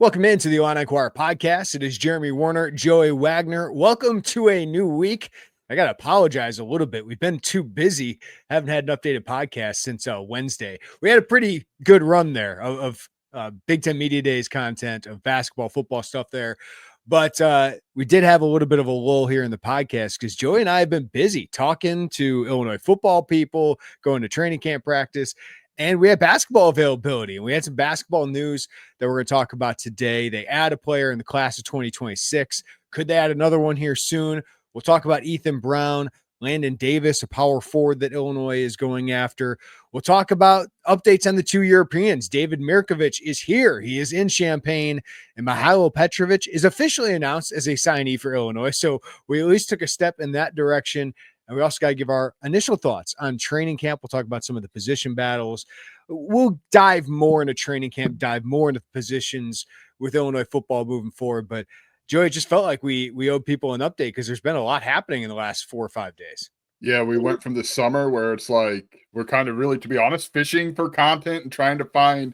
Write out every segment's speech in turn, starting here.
Welcome into the Illini Inquirer Podcast. It is Jeremy Werner, Joey Wagner. Welcome to a new week. I got to apologize a little bit. We've been too busy. Haven't had an updated podcast since Wednesday. We had a pretty good run there of Big Ten Media Days content, of basketball, football stuff there. But we did have a little bit of a lull here in the podcast because Joey and I have been busy talking to Illinois football people, going to training camp practice. And we had basketball availability, and we had some basketball news that we're going to talk about today. They add a player in the class of 2026. Could they add another one here soon? We'll talk about Ethan Brown, Landon Davis, a power forward that Illinois is going after. We'll talk about updates on the two Europeans. David MIrkovic is here. He is in Champaign, and Mihailo Petrovic is officially announced as a signee for Illinois. So we at least took a step in that direction. And we also got to give our initial thoughts on training camp. We'll talk about some of the position battles. We'll dive more into training camp, dive more into positions with Illinois football moving forward. But Joey, it just felt like we owed people an update because there's been a lot happening in the last 4 or 5 days. Yeah, we went from the summer where it's like we're kind of really, to be honest, fishing for content and trying to find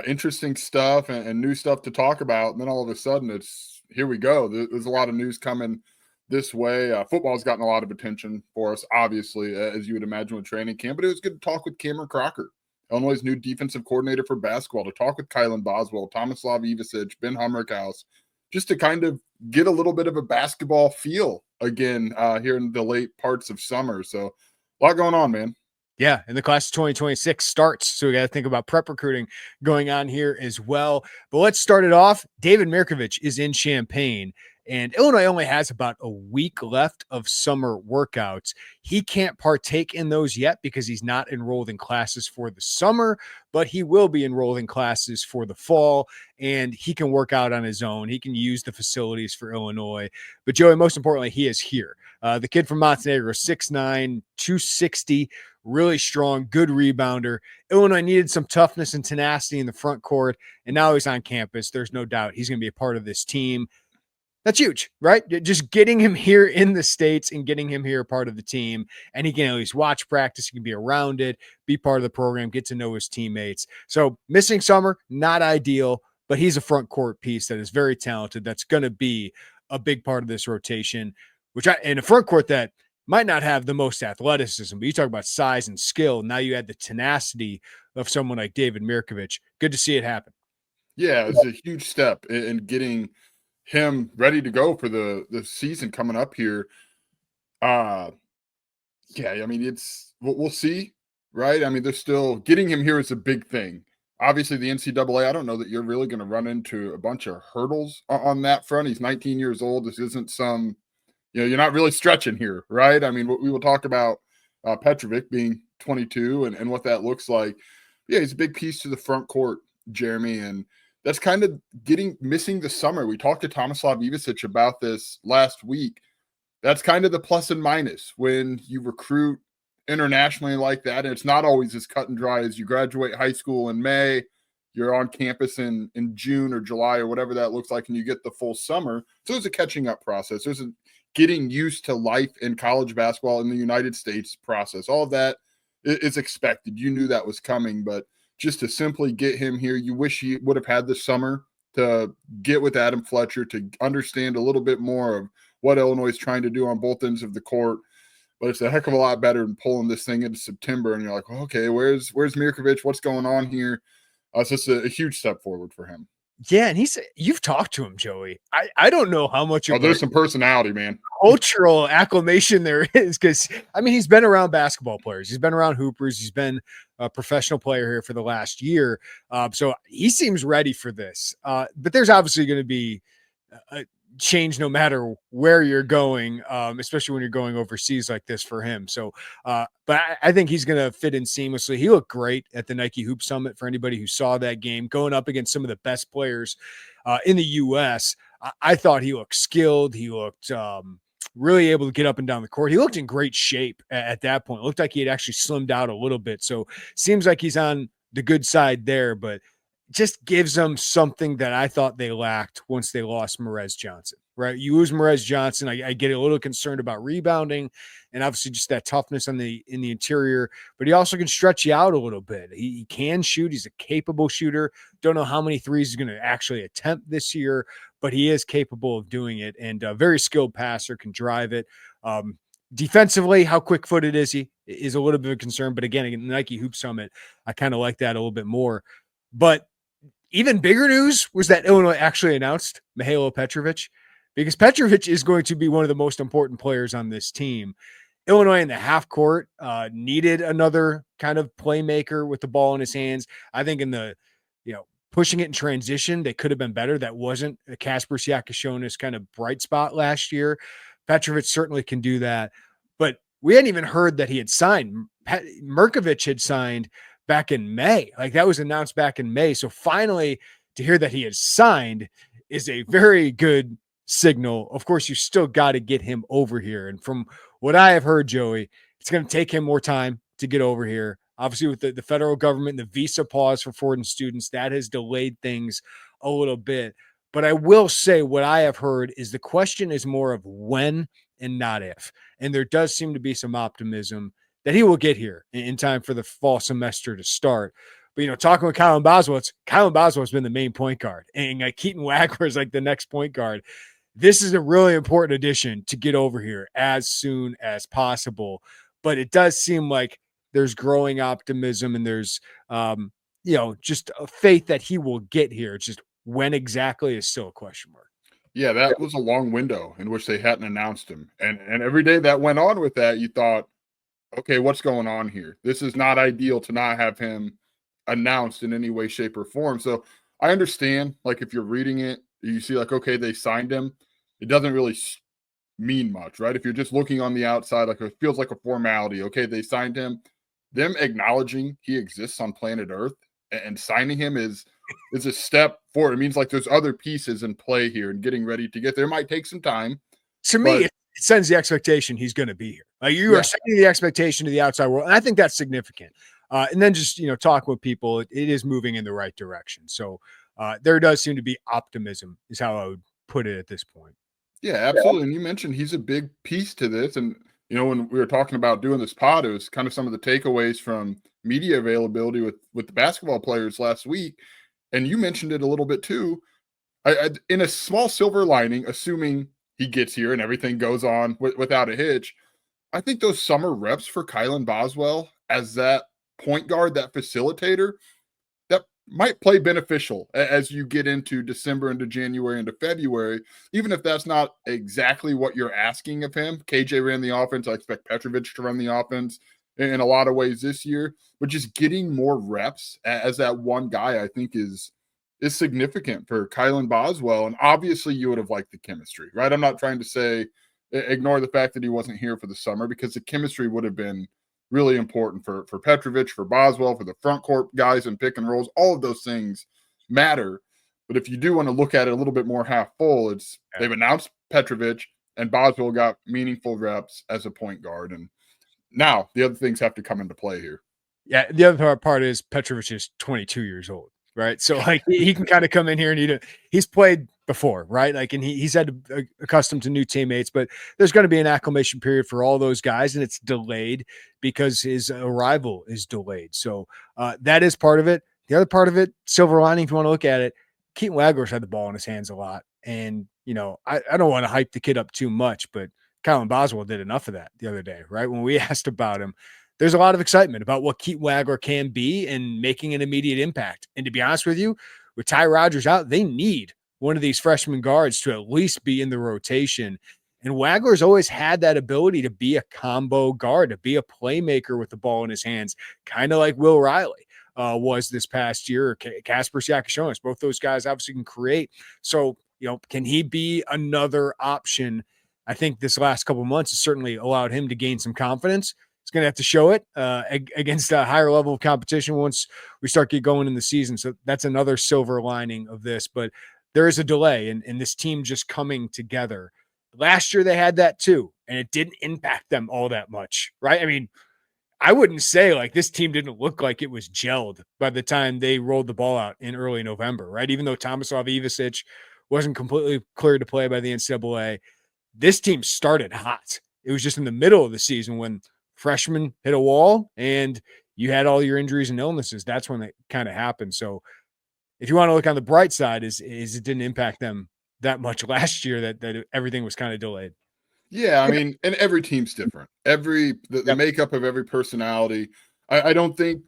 interesting stuff and new stuff to talk about. And then all of a sudden it's here we go. There's a lot of news coming this way. Football's gotten a lot of attention for us, obviously, as you would imagine with training camp. But it was good to talk with Camryn Crocker, Illinois' new defensive coordinator for basketball, to talk with Kylan Boswell, Tomislav, Ivisic, Humrichous, just to kind of get a little bit of a basketball feel again here in the late parts of summer. So a lot going on, man. Yeah, and the class of 2026 starts, so we got to think about prep recruiting going on here as well. But let's start it off. David MIrkovic is in Champaign, and Illinois only has about a week left of summer workouts. He can't partake in those yet because he's not enrolled in classes for the summer, but he will be enrolled in classes for the fall, and he can work out on his own. He can use the facilities for Illinois. But Joey, most importantly, he is here. The kid from Montenegro, 6'9", 260, really strong, good rebounder. Illinois needed some toughness and tenacity in the front court, and now he's on campus. There's no doubt he's going to be a part of this team. That's huge, right? Just getting him here in the States and getting him here part of the team, and he can at least watch practice. He can be around it, be part of the program, get to know his teammates. So missing summer, not ideal, but he's a front court piece that is very talented. That's going to be a big part of this rotation, in a front court that might not have the most athleticism, but you talk about size and skill. Now you add the tenacity of someone like David MIrkovic. Good to see it happen. Yeah, it's a huge step in getting him ready to go for the season coming up here. Yeah, I mean, we'll see, right? I mean, they're still getting him here is a big thing. Obviously, the NCAA, I don't know that you're really going to run into a bunch of hurdles on that front. He's 19 years old. This isn't some, you're not really stretching here, right? I mean, we will talk about Petravic being 22 and what that looks like. Yeah, he's a big piece to the front court, Jeremy, and that's kind of missing the summer. We talked to Tomislav Ivisic about this last week. That's kind of the plus and minus when you recruit internationally like that. And it's not always as cut and dry as you graduate high school in May, you're on campus in June or July or whatever that looks like, and you get the full summer. So there's a catching up process. There's a getting used to life in college basketball in the United States process. All of that is expected. You knew that was coming, but just to simply get him here, you wish he would have had the summer to get with Adam Fletcher, to understand a little bit more of what Illinois is trying to do on both ends of the court. But it's a heck of a lot better than pulling this thing into September, and you're like, okay, where's MIrkovic? What's going on here? So it's a huge step forward for him. Yeah, and you've talked to him, Joey. I don't know how much of there's some personality, man. Cultural acclamation there is, because I mean, he's been around basketball players, he's been around hoopers, he's been a professional player here for the last year. So he seems ready for this. But there's obviously going to be a change no matter where you're going, especially when you're going overseas like this for him. So, but I think he's going to fit in seamlessly. He looked great at the Nike Hoop Summit for anybody who saw that game, going up against some of the best players in the U.S. I thought he looked skilled. He looked really able to get up and down the court. He looked in great shape at that point. It looked like he had actually slimmed out a little bit. So seems like he's on the good side there, but just gives them something that I thought they lacked once they lost Merez Johnson, right? You lose Merez Johnson. I get a little concerned about rebounding and obviously just that toughness in the interior, but he also can stretch you out a little bit. He can shoot. He's a capable shooter. Don't know how many threes he's going to actually attempt this year, but he is capable of doing it, and a very skilled passer, can drive it. Defensively, how quick-footed is he is a little bit of a concern, but again, in the Nike Hoop Summit, I kind of like that a little bit more. But even bigger news was that Illinois actually announced Mihailo Petrovic, because Petrovic is going to be one of the most important players on this team. Illinois in the half court needed another kind of playmaker with the ball in his hands. I think in the, pushing it in transition, they could have been better. That wasn't a Kasper Siakishonis kind of bright spot last year. Petrovic certainly can do that, but we hadn't even heard that he had signed. Mirkovich had signed back in May. Like, that was announced back in May. So finally to hear that he has signed is a very good signal. Of course, you still got to get him over here. And from what I have heard, Joey, it's going to take him more time to get over here. Obviously, with the federal government, the visa pause for foreign students, that has delayed things a little bit. But I will say what I have heard is the question is more of when and not if. And there does seem to be some optimism that he will get here in time for the fall semester to start. But, talking with Kylan Boswell has been the main point guard. And Keaton Wagner is like the next point guard. This is a really important addition to get over here as soon as possible. But it does seem like there's growing optimism, and there's, just a faith that he will get here. It's just when exactly is still a question mark. Yeah, that was a long window in which they hadn't announced him. And every day that went on with that, you thought, okay, what's going on here? This is not ideal to not have him announced in any way, shape, or form. So I understand, like, if you're reading it, you see, like, okay, they signed him. It doesn't really mean much, right? If you're just looking on the outside, like, it feels like a formality. Okay, they signed him. Them acknowledging he exists on planet Earth and signing him is a step forward. It means, like, there's other pieces in play here and getting ready to get there. It might take some time. To me, it sends the expectation he's going to be here. Like, you are setting the expectation to the outside world, and I think that's significant. And then just, talk with people, it is moving in the right direction. So there does seem to be optimism is how I would put it at this point. Yeah, absolutely. And you mentioned he's a big piece to this. And, when we were talking about doing this pod, it was kind of some of the takeaways from media availability with the basketball players last week. And you mentioned it a little bit too. In a small silver lining, assuming he gets here and everything goes on without a hitch, I think those summer reps for Kylan Boswell as that point guard, that facilitator, that might play beneficial as you get into December, into January, into February, even if that's not exactly what you're asking of him. KJ ran the offense. I expect Petravic to run the offense in a lot of ways this year, but just getting more reps as that one guy, I think is significant for Kylan Boswell. And obviously you would have liked the chemistry, right? I'm not trying to say ignore the fact that he wasn't here for the summer, because the chemistry would have been really important for Petravic, for Boswell, for the front court guys and pick and rolls. All of those things matter. But if you do want to look at it a little bit more half full, they've announced Petravic, and Boswell got meaningful reps as a point guard. And now the other things have to come into play here. Yeah, the other part is Petravic is 22 years old, right? So, like, he can kind of come in here and he's played before, right? Like, and he's had to accustomed to new teammates, but there's going to be an acclimation period for all those guys, and it's delayed because his arrival is delayed. So that is part of it. The other part of it, silver lining, if you want to look at it, Keaton Wagner's had the ball in his hands a lot. And, I don't want to hype the kid up too much, but Kylan Boswell did enough of that the other day, right? When we asked about him, there's a lot of excitement about what Keaton Wagner can be and making an immediate impact. And to be honest with you, with Ty Rodgers out, they need one of these freshman guards to at least be in the rotation. And Wagner's always had that ability to be a combo guard, to be a playmaker with the ball in his hands, kind of like Will Riley was this past year, or Kasper Siakishonis. Both those guys obviously can create. So, can he be another option? I think this last couple of months has certainly allowed him to gain some confidence. He's going to have to show it against a higher level of competition once we start get going in the season. So that's another silver lining of this. But there is a delay in this team just coming together. Last year they had that too, and it didn't impact them all that much, right? I mean, I wouldn't say like this team didn't look like it was gelled by the time they rolled the ball out in early November, right? Even though Tomislav, Ivisic wasn't completely cleared to play by the NCAA. This team started hot. It was just in the middle of the season when freshmen hit a wall and you had all your injuries and illnesses. That's when it kind of happened. So if you want to look on the bright side, is it didn't impact them that much last year that everything was kind of delayed. Yeah, I mean, and every team's different. The makeup of every personality. I don't think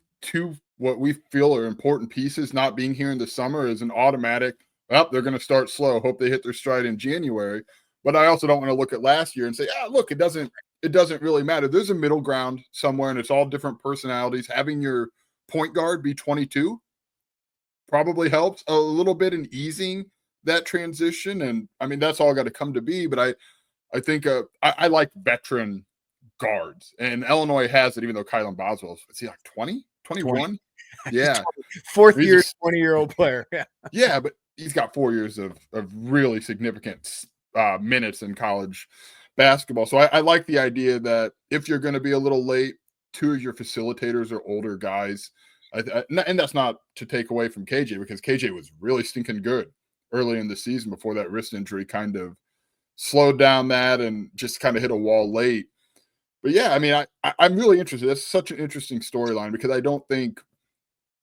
what we feel are important pieces not being here in the summer is an automatic, well, they're going to start slow. Hope they hit their stride in January. But I also don't want to look at last year and say, look, it doesn't really matter. There's a middle ground somewhere, and it's all different personalities. Having your point guard be 22 probably helps a little bit in easing that transition. And I mean, that's all got to come to be. But I think I like veteran guards, and Illinois has it, even though Kylan Boswell is he like 20, 21? Yeah. Fourth year, 20-year-old player. Yeah. Yeah, but he's got 4 years of really significant minutes in college basketball. So I like the idea that if you're going to be a little late, two of your facilitators are older guys. And that's not to take away from KJ, because KJ was really stinking good early in the season before that wrist injury kind of slowed down that and just kind of hit a wall late. But yeah, I mean, I'm really interested. That's such an interesting storyline because I don't think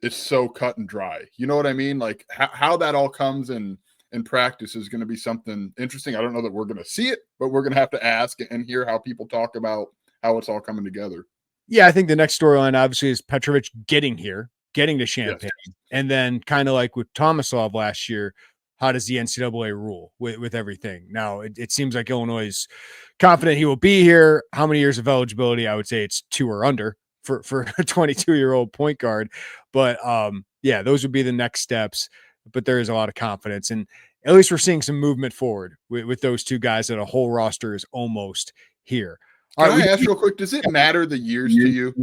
it's so cut and dry. You know what I mean? Like how that all comes in practice is going to be something interesting. I don't know that we're going to see it, but we're going to have to ask and hear how people talk about how it's all coming together. Yeah, I think the next storyline obviously is Petravic getting to Champaign. Yes. And then kind of like with Tomislav last year, how does the NCAA rule with everything? Now, it seems like Illinois is confident he will be here. How many years of eligibility? I would say it's 2 or under for a 22-year-old point guard. But yeah, those would be the next steps. But there is a lot of confidence. And at least we're seeing some movement forward with those two guys that a whole roster is almost here. Can I ask real quick, does it matter the years to you?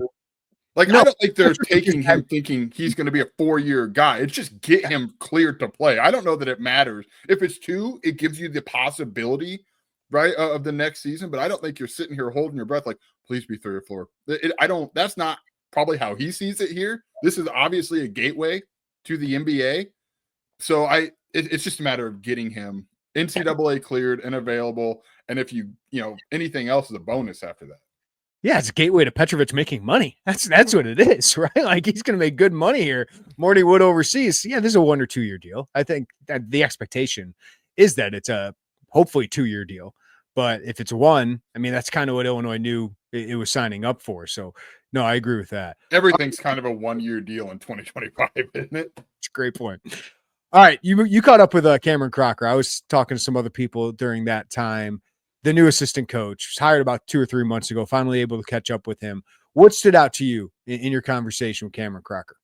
Like, no, I don't think they're taking him thinking he's going to be a 4-year guy. It's just get him cleared to play. I don't know that it matters. If it's 2, it gives you the possibility, right, of the next season. But I don't think you're sitting here holding your breath like, please be 3 or 4. That's not probably how he sees it here. This is obviously a gateway to the NBA. So it's just a matter of getting him NCAA cleared and available. And if anything else is a bonus after that. Yeah, it's a gateway to Petrovic making money. That's what it is, right? Like he's going to make good money here more than he would overseas. Yeah, this is a 1 or 2 year deal. I think that the expectation is that it's a hopefully 2-year deal. But if it's 1, I mean, that's kind of what Illinois knew it was signing up for. So, no, I agree with that. Everything's kind of a 1-year deal in 2025, isn't it? It's a great point. All right, you caught up with Camryn Crocker. I was talking to some other people during that time. The new assistant coach was hired about 2 or 3 months ago, finally able to catch up with him. What stood out to you in your conversation with Camryn Crocker?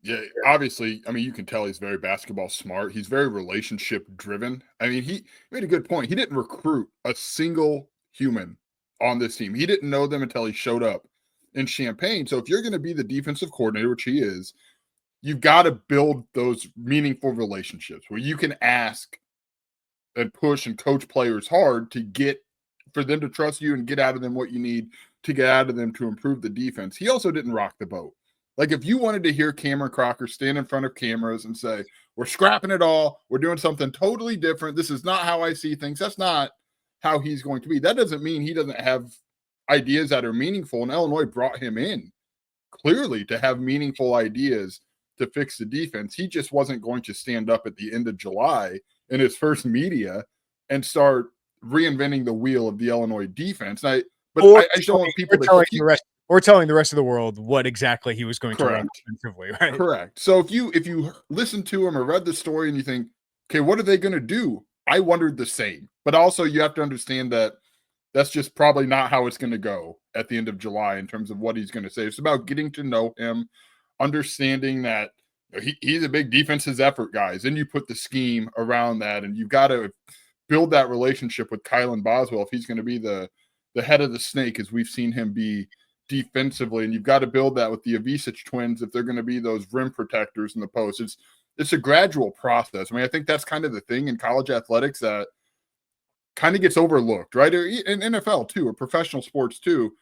Yeah, obviously, I mean, you can tell he's very basketball smart. He's very relationship driven. I mean, he made a good point. He didn't recruit a single human on this team. He didn't know them until he showed up in Champaign. So if you're going to be the defensive coordinator, which he is, you've got to build those meaningful relationships where you can ask and push and coach players hard for them to trust you and get out of them what you need to get out of them to improve the defense. He also didn't rock the boat. Like if you wanted to hear Camryn Crocker stand in front of cameras and say, we're scrapping it all, we're doing something totally different, this is not how I see things, that's not how he's going to be. That doesn't mean he doesn't have ideas that are meaningful. And Illinois brought him in clearly to have meaningful ideas to fix the defense. He just wasn't going to stand up at the end of July in his first media and start reinventing the wheel of the Illinois defense. I just don't want people telling the rest of the world what exactly he was going to run defensively, right? Correct. So if you listen to him or read the story and you think, okay, what are they going to do? I wondered the same. But also you have to understand that that's just probably not how it's going to go at the end of July in terms of what he's going to say. It's about getting to know him, understanding that he's a big defensive effort, guys. And you put the scheme around that, and you've got to build that relationship with Kylan Boswell if he's going to be the head of the snake, as we've seen him be defensively. And you've got to build that with the Ivisic twins if they're going to be those rim protectors in the post. It's a gradual process. I mean, I think that's kind of the thing in college athletics that kind of gets overlooked, right? Or in NFL too, or professional sports too,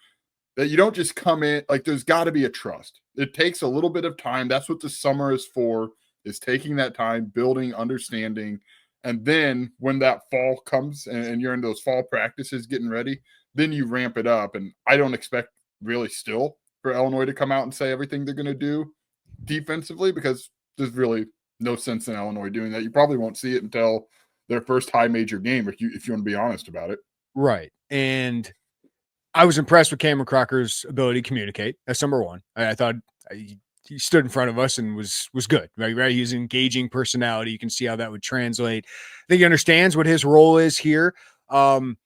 that you don't just come in, like there's got to be a trust. It takes a little bit of time. That's what the summer is for, is taking that time, building, understanding, And then when that fall comes and you're in those fall practices getting ready, then you ramp it up. And I don't expect really still for Illinois to come out and say everything they're going to do defensively, because there's really no sense in Illinois doing that. You probably won't see it until their first high major game, if you want to be honest about it. Right. And I was impressed with Camryn Crocker's ability to communicate. That's number one. I thought he stood in front of us and was good, right? He's an engaging personality. You can see how that would translate. I think he understands what his role is here. I'm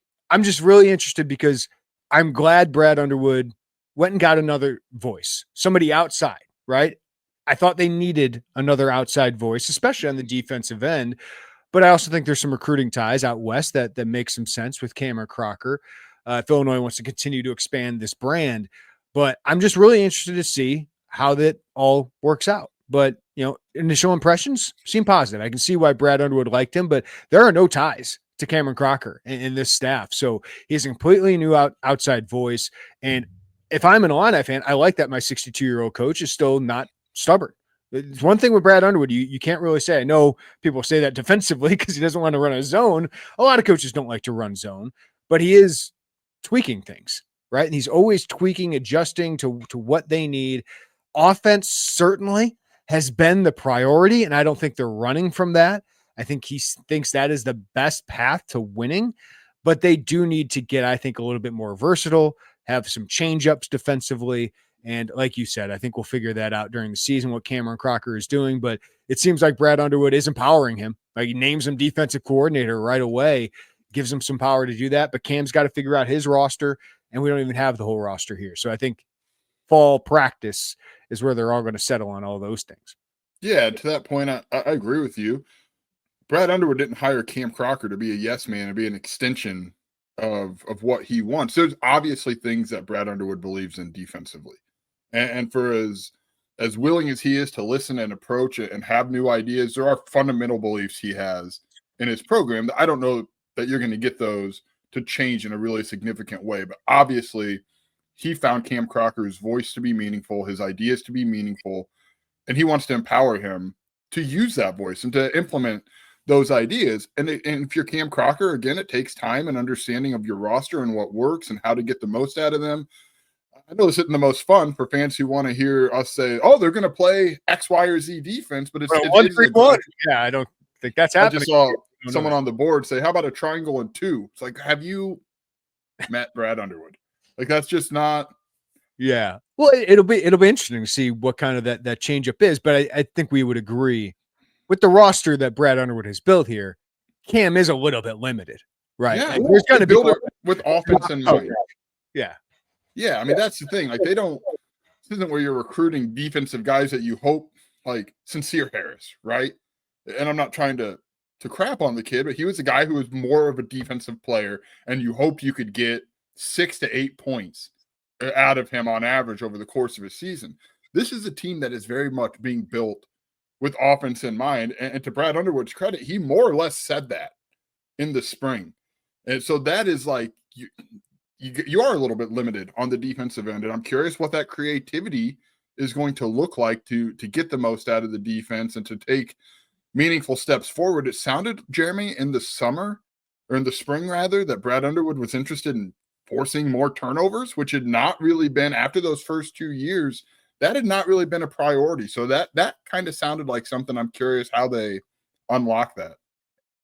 just really interested because I'm glad Brad Underwood went and got another voice, somebody outside, right? I thought they needed another outside voice, especially on the defensive end. But I also think there's some recruiting ties out west that make some sense with Camryn Crocker. If Illinois wants to continue to expand this brand. But I'm just really interested to see how that all works out. But, initial impressions seem positive. I can see why Brad Underwood liked him, but there are no ties to Camryn Crocker in this staff. So he's a completely new outside voice. And if I'm an Illini fan, I like that my 62-year-old coach is still not stubborn. It's one thing with Brad Underwood, you can't really say. I know people say that defensively because he doesn't want to run a zone. A lot of coaches don't like to run zone, but he is tweaking things, right? And he's always tweaking, adjusting to what they need. Offense certainly has been the priority, and I don't think they're running from that. I think he thinks that is the best path to winning, but they do need to get, I think, a little bit more versatile, have some change-ups defensively. And like you said, I think we'll figure that out during the season, what Camryn Crocker is doing. But it seems like Brad Underwood is empowering him. Like, he names him defensive coordinator right away, gives him some power to do that. But Cam's got to figure out his roster, and we don't even have the whole roster here. So I think fall practice is where they're all going to settle on all those things. Yeah, to that point, I agree with you. Brad Underwood didn't hire Cam Crocker to be a yes man and be an extension of what he wants. There's obviously things that Brad Underwood believes in defensively. And for as willing as he is to listen and approach it and have new ideas, there are fundamental beliefs he has in his program that I don't know that you're going to get those to change in a really significant way. But obviously, he found Cam Crocker's voice to be meaningful, his ideas to be meaningful, and he wants to empower him to use that voice and to implement those ideas. And if you're Cam Crocker, again, it takes time and understanding of your roster and what works and how to get the most out of them. I know this isn't the most fun for fans who want to hear us say, "Oh, they're going to play X, Y, or Z defense," but it's 1-3-1. Yeah, I don't think that's happening. I just saw someone on the board say, "How about a triangle and 2?" It's like, have you met Brad Underwood? Like, that's just not. Yeah. Well, it'll be interesting to see what kind of that change up is. But I think we would agree with the roster that Brad Underwood has built here. Cam is a little bit limited, right? Yeah, like, there's going to build it with offense in mind. Yeah. Yeah, I mean, that's the thing. Like, this isn't where you're recruiting defensive guys that you hope, like Sincere Harris, right? And I'm not trying to crap on the kid, but he was a guy who was more of a defensive player, and you hope you could get 6 to 8 points out of him on average over the course of a season. This is a team that is very much being built with offense in mind. And to Brad Underwood's credit, he more or less said that in the spring. And so that is like, you are a little bit limited on the defensive end. And I'm curious what that creativity is going to look like to get the most out of the defense and to take meaningful steps forward. It sounded, Jeremy, in the spring rather, that Brad Underwood was interested in forcing more turnovers, which had not really been, after those first 2 years, that had not really been a priority. So that kind of sounded like something. I'm curious how they unlock that.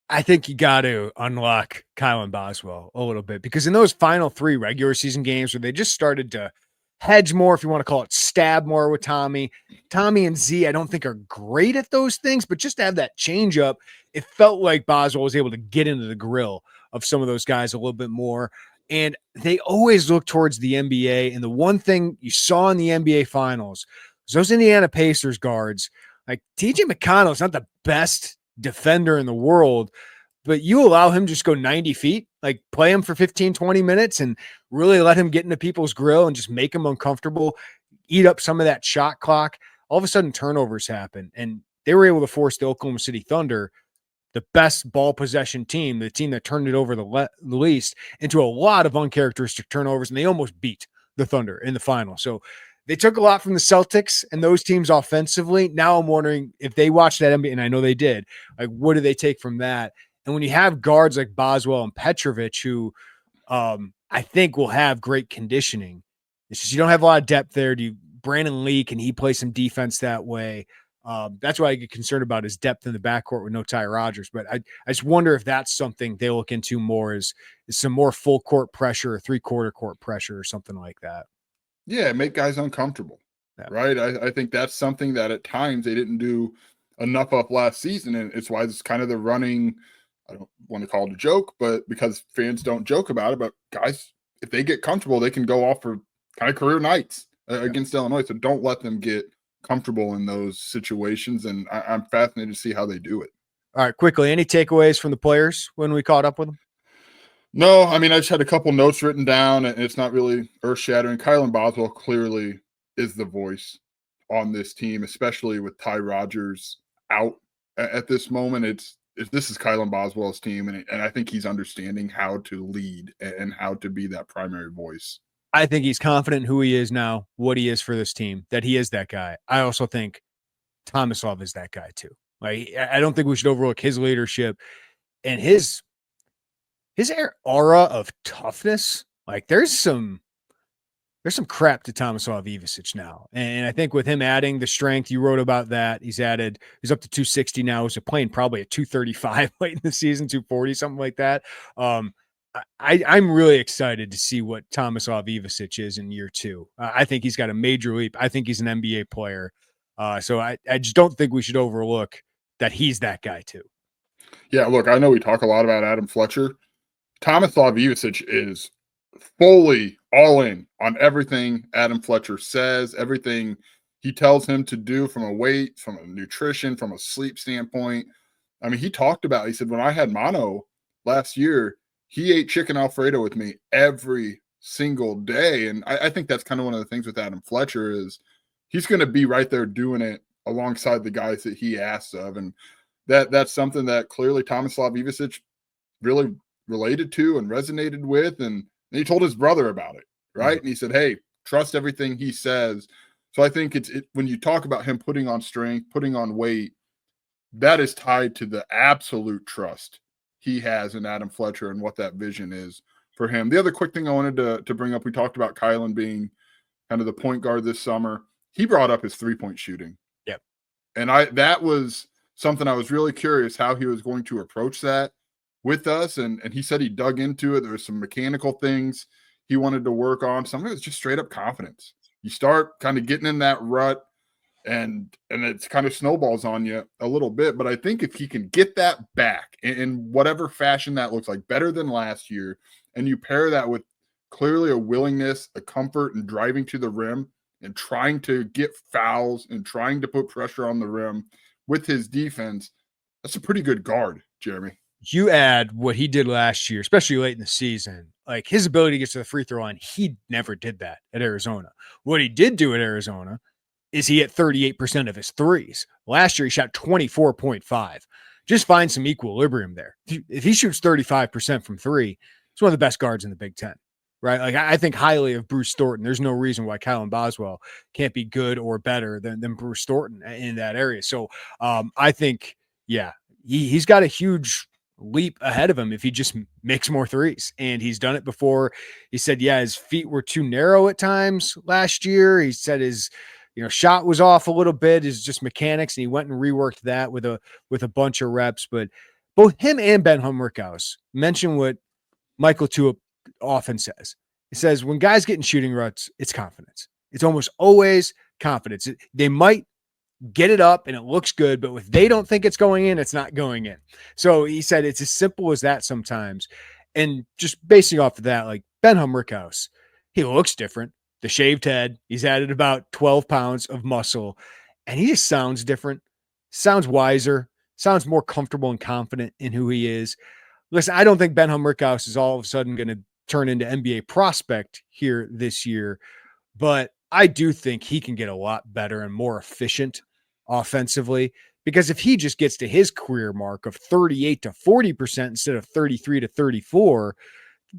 I think you got to unlock Kylan Boswell a little bit, because in those final 3 regular season games where they just started to hedge more, if you want to call it, stab more with Tommy and Z, I don't think are great at those things, but just to have that change up, it felt like Boswell was able to get into the grill of some of those guys a little bit more. And they always look towards the NBA. And the one thing you saw in the NBA finals was those Indiana Pacers guards, like TJ McConnell's not the best defender in the world, but you allow him just go 90 feet, like play him for 15, 20 minutes and really let him get into people's grill and just make them uncomfortable, eat up some of that shot clock. All of a sudden turnovers happen. And they were able to force the Oklahoma City Thunder, the best ball possession team, the team that turned it over the least, into a lot of uncharacteristic turnovers, and they almost beat the Thunder in the final. So they took a lot from the Celtics and those teams offensively. Now I'm wondering if they watched that NBA, and I know they did, like, what do they take from that? And when you have guards like Boswell and Petravic, who I think will have great conditioning, it's just you don't have a lot of depth there. Brandon Lee, can he play some defense that way? That's why I get concerned about his depth in the backcourt with no Ty Rodgers. But I just wonder if that's something they look into more is some more full court pressure or 3/4 court pressure or something like that. Yeah, make guys uncomfortable, right? I think that's something that at times they didn't do enough of last season, and it's why it's kind of the running. I don't want to call it a joke, but because fans don't joke about it, but guys, if they get comfortable, they can go off for kind of career nights against Illinois. So don't let them get comfortable in those situations, and I'm fascinated to see how they do it. All right, quickly, any takeaways from the players when we caught up with them? No, I mean, I just had a couple notes written down, and it's not really earth-shattering. Kylan Boswell clearly is the voice on this team, especially with Ty Rodgers out at this moment. This is Kylan Boswell's team, and I think he's understanding how to lead and how to be that primary voice. I think he's confident in who he is now, what he is for this team, that he is that guy. I also think Tomislav is that guy too. Like, I don't think we should overlook his leadership and his aura of toughness. Like, there's some crap to Tomislav Ivisic now. And I think with him adding the strength, you wrote about that. He's up to 260 now. He's playing probably at 235 late in the season, 240, something like that. I'm really excited to see what Tomislav Ivisic is in year 2. I think he's got a major leap. I think he's an NBA player. So I just don't think we should overlook that he's that guy too. Yeah, look, I know we talk a lot about Adam Fletcher. Tomislav Ivisic is fully all in on everything Adam Fletcher says, everything he tells him to do from a weight, from a nutrition, from a sleep standpoint. I mean, he said, when I had mono last year, he ate chicken Alfredo with me every single day. And I think that's kind of one of the things with Adam Fletcher is he's going to be right there doing it alongside the guys that he asks of. And that's something that clearly Tomislav Ivisic really related to and resonated with. And he told his brother about it, right? Mm-hmm. And he said, hey, trust everything he says. So I think when you talk about him putting on strength, putting on weight, that is tied to the absolute trust he has in Adam Fletcher and what that vision is for him. The other quick thing I wanted to bring up, we talked about Kylan being kind of the point guard this summer. He brought up his 3-point shooting. Yep. And that was something I was really curious how he was going to approach that with us. And he said he dug into it. There were some mechanical things he wanted to work on. Some of it was just straight up confidence. You start kind of getting in that rut and it's kind of snowballs on you a little bit. But I think if he can get that back in whatever fashion that looks like, better than last year, and you pair that with clearly a willingness, a comfort in driving to the rim and trying to get fouls and trying to put pressure on the rim with his defense, that's a pretty good guard, Jeremy. You add what he did last year, especially late in the season, like his ability to get to the free throw line, he never did that at Arizona. What he did do at Arizona is he hit 38% of his threes. Last year, he shot 24.5. Just find some equilibrium there. If he shoots 35% from three, he's one of the best guards in the Big Ten, right? Like, I think highly of Bruce Thornton. There's no reason why Kylan Boswell can't be good or better than Bruce Thornton in that area. So I think, yeah, he's got a huge leap ahead of him if he just makes more threes. And he's done it before. He said, yeah, his feet were too narrow at times last year. He said his shot was off a little bit, is just mechanics. And he went and reworked that with a bunch of reps. But both him and Ben Humrichous mention what Michael Tulip often says. He says, when guys get in shooting ruts, it's confidence. It's almost always confidence. They might get it up and it looks good, but if they don't think it's going in, it's not going in. So he said it's as simple as that sometimes. And just basing off of that, like Ben Humrichous, he looks different. The shaved head, he's added about 12 pounds of muscle, and he just sounds different, sounds wiser, sounds more comfortable and confident in who he is. Listen, I don't think Ben Humrichous is all of a sudden going to turn into NBA prospect here this year, but I do think he can get a lot better and more efficient offensively, because if he just gets to his career mark of 38 to 40% instead of 33 to 34,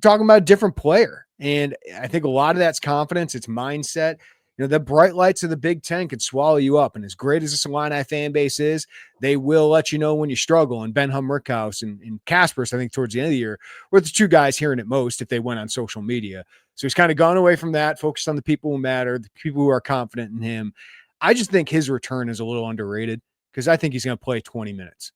talking about a different player. And I think a lot of that's confidence, it's mindset. The bright lights of the Big Ten could swallow you up. And as great as this Illini fan base is, they will let you know when you struggle. And Ben Humrichous and Kaspers, I think towards the end of the year, were the two guys hearing it most if they went on social media. So he's kind of gone away from that, focused on the people who matter, the people who are confident in him. I just think his return is a little underrated because I think he's going to play 20 minutes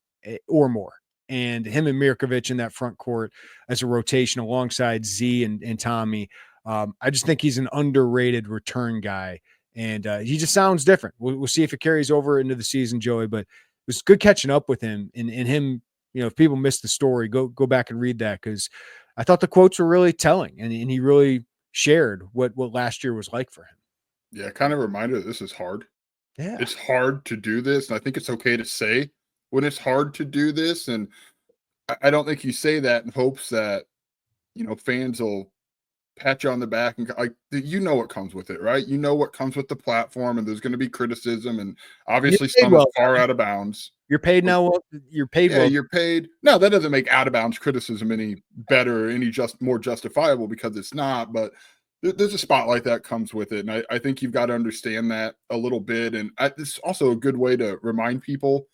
or more. And him and Mirkovich in that front court as a rotation alongside Z and Tommy, I just think he's an underrated return guy. And he just sounds different. We'll see if it carries over into the season, Joey. But it was good catching up with him. And him, if people missed the story, go back and read that because I thought the quotes were really telling. And he really shared what last year was like for him. Yeah, kind of a reminder that this is hard. Yeah. It's hard to do this. And I think it's okay to say when it's hard to do this. And I don't think you say that in hopes that, fans will pat you on the back and what comes with it, right? You know what comes with the platform, and there's going to be criticism, and obviously some is far out of bounds. You're paid now. You're paid. Yeah, you're paid. No, that doesn't make out of bounds criticism any better, any more justifiable because it's not. But there's a spotlight that comes with it, and I think you've got to understand that a little bit. And it's also a good way to remind people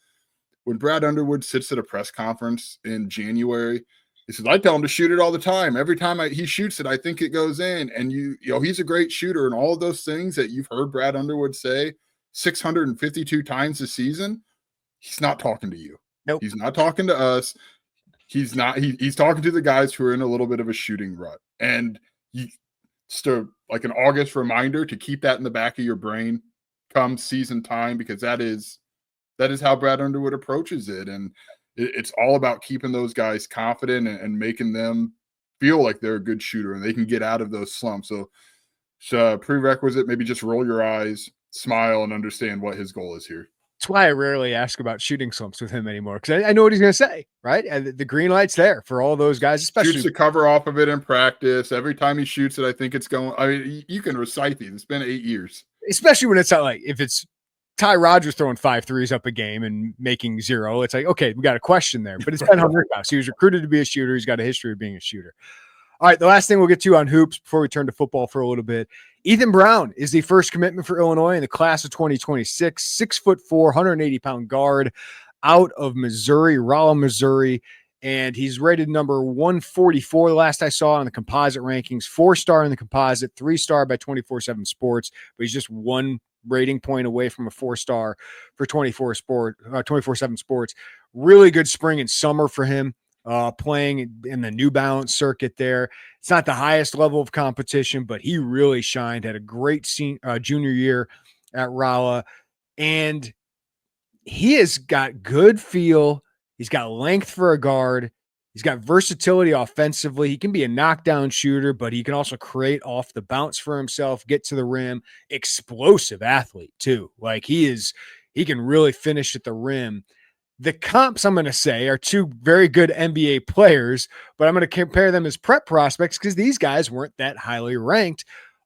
when Brad Underwood sits at a press conference in January. He says, I tell him to shoot it all the time. Every time he shoots it, I think it goes in. And he's a great shooter, and all of those things that you've heard Brad Underwood say 652 times this season. He's not talking to you. Nope. He's not talking to us. He's not. He's talking to the guys who are in a little bit of a shooting rut. And just like an August reminder to keep that in the back of your brain come season time, because that is how Brad Underwood approaches it. And it's all about keeping those guys confident and making them feel like they're a good shooter and they can get out of those slumps. So prerequisite, maybe just roll your eyes, smile, and understand what his goal is here. That's why I rarely ask about shooting slumps with him anymore, because I know what he's going to say, right? And the green light's there for all those guys, especially. Shoots the cover off of it in practice. Every time he shoots it, I think it's going. I mean, you can recite these. It's been 8 years. Especially when it's not like if it's Ty Rodgers throwing 5 threes up a game and making 0. It's like, okay, we got a question there. But it's Ben Humrichous. He was recruited to be a shooter. He's got a history of being a shooter. All right, the last thing we'll get to on hoops before we turn to football for a little bit. Ethan Brown is the first commitment for Illinois in the class of 2026. 6'4", 180-pound guard out of Missouri, Rolla, Missouri. And he's rated number 144 the last I saw on the composite rankings. 4-star in the composite, 3-star by 24/7 Sports. But he's just one rating point away from a 4-star for 24/7 Sports. Really good spring and summer for him. Playing in the New Balance circuit there. It's not the highest level of competition, but he really shined. Had a great junior year at Rolla. And he has got good feel. He's got length for a guard. He's got versatility offensively. He can be a knockdown shooter, but he can also create off the bounce for himself, get to the rim. Explosive athlete, too. Like he can really finish at the rim. The comps I'm going to say are two very good NBA players, but I'm going to compare them as prep prospects because these guys weren't that highly ranked.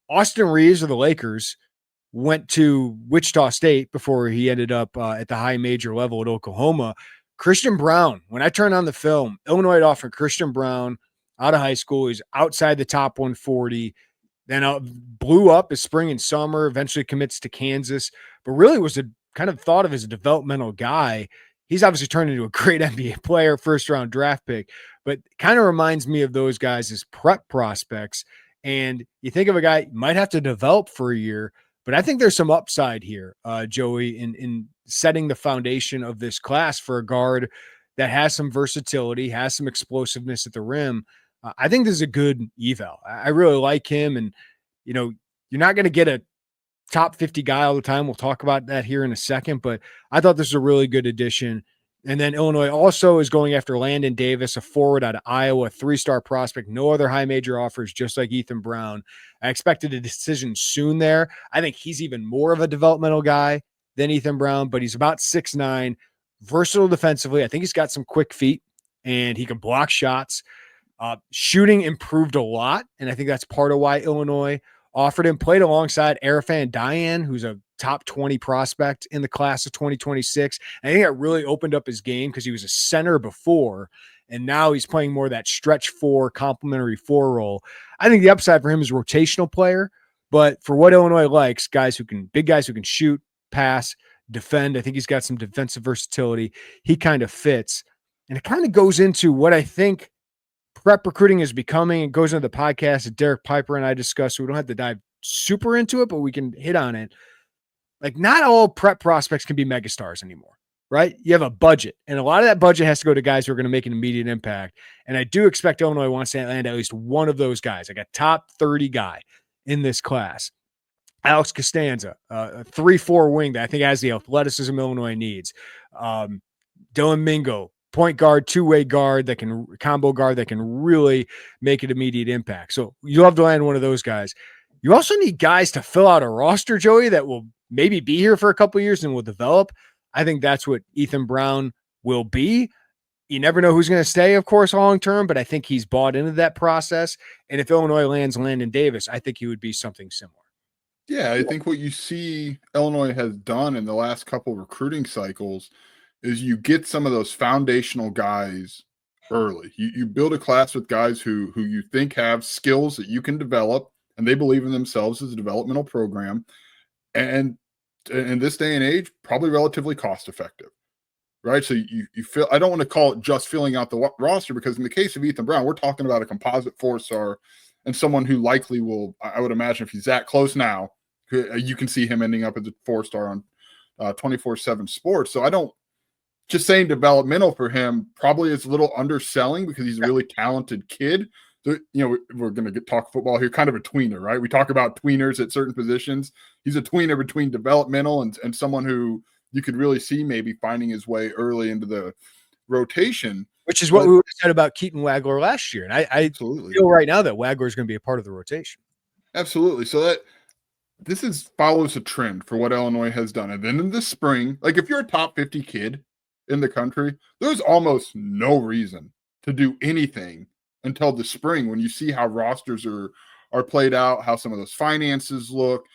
Austin Reeves of the Lakers went to Wichita State before he ended up at the high major level at Oklahoma. Christian Braun, when I turned on the film, Illinois had offered Christian Braun out of high school. He's outside the top 140. Then blew up his spring and summer, eventually commits to Kansas, but really was kind of thought of as a developmental guy. He's obviously turned into a great NBA player, first-round draft pick, but kind of reminds me of those guys as prep prospects. And you think of a guy might have to develop for a year, but I think there's some upside here, Joey, in setting the foundation of this class for a guard that has some versatility, has some explosiveness at the rim. I think this is a good eval. I really like him, and you're not going to get a top 50 guy all the time. We'll talk about that here in a second, but I thought this was a really good addition. And then Illinois also is going after Landon Davis, a forward out of Iowa, 3-star prospect, no other high major offers, just like Ethan Brown. I expected a decision soon there. I think he's even more of a developmental guy than Ethan Brown, but he's about 6'9", versatile defensively. I think he's got some quick feet and he can block shots. Shooting improved a lot, and I think that's part of why Illinois offered him. Played alongside Arifan Diane, who's a top 20 prospect in the class of 2026. And I think that really opened up his game because he was a center before, and now he's playing more of that stretch 4, complementary 4 role. I think the upside for him is rotational player, But for what Illinois likes, big guys who can shoot, pass, defend. I think he's got some defensive versatility. He kind of fits. And it kind of goes into what I think prep recruiting is becoming. It goes into the podcast that Derek Piper and I discussed. So we don't have to dive super into it, but we can hit on it. Like, not all prep prospects can be megastars anymore, right? You have a budget, and a lot of that budget has to go to guys who are going to make an immediate impact. And I do expect Illinois wants to land at least one of those guys, like a top 30 guy in this class. Alex Costanza, a 3-4 wing that I think has the athleticism Illinois needs. Dylan Mingo, point guard, two-way guard that can combo guard that can really make an immediate impact. So you'll have to land one of those guys. You also need guys to fill out a roster, Joey, that will maybe be here for a couple of years and will develop. I think that's what Ethan Brown will be. You never know who's going to stay, of course, long-term, but I think he's bought into that process. And if Illinois lands Landon Davis, I think he would be something similar. Yeah, I think what you see Illinois has done in the last couple recruiting cycles is you get some of those foundational guys early. You build a class with guys who you think have skills that you can develop, and they believe in themselves as a developmental program. And in this day and age, probably relatively cost effective, right? So you feel, I don't want to call it just filling out the roster, because in the case of Ethan Brown, we're talking about a composite 4-star and someone who likely will, I would imagine if he's that close now, you can see him ending up as a 4-star on 24/7 Sports. So I don't, just saying developmental for him probably is a little underselling, because he's a really talented kid. So, we're going to talk football here, kind of a tweener, right? We talk about tweeners at certain positions. He's a tweener between developmental and someone who you could really see maybe finding his way early into the rotation. Which is what we said about Keaton Wagler last year. And I feel right now that Wagler is going to be a part of the rotation. Absolutely. So this follows a trend for what Illinois has done. And then in the spring, like if you're a top 50 kid in the country, there's almost no reason to do anything until the spring, when you see how rosters are played out, how some of those finances look.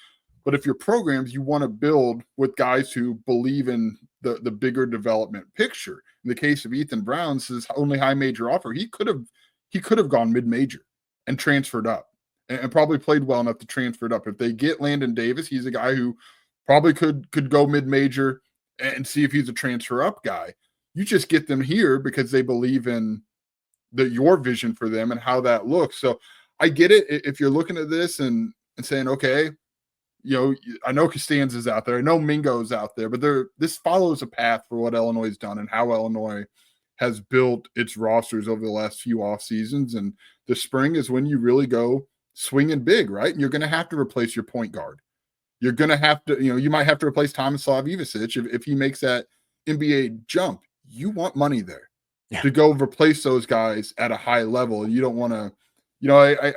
But if your programs, you want to build with guys who believe in the bigger development picture. In the case of Ethan Brown's his only high major offer, he could have gone mid-major and transferred up, and probably played well enough to transfer it up. If they get Landon Davis, he's a guy who probably could go mid-major and see if he's a transfer up guy. You just get them here because they believe in your vision for them and how that looks. So I get it. If you're looking at this and saying, okay, I know Costanza's out there, I know Mingo's out there, but this follows a path for what Illinois has done and how Illinois has built its rosters over the last few off seasons. And the spring is when you really go swinging big, right? And you're going to have to replace your point guard. You're going to have to, you might have to replace Tomislav Ivisic if he makes that NBA jump. You want money there to go replace those guys at a high level. And you don't want to,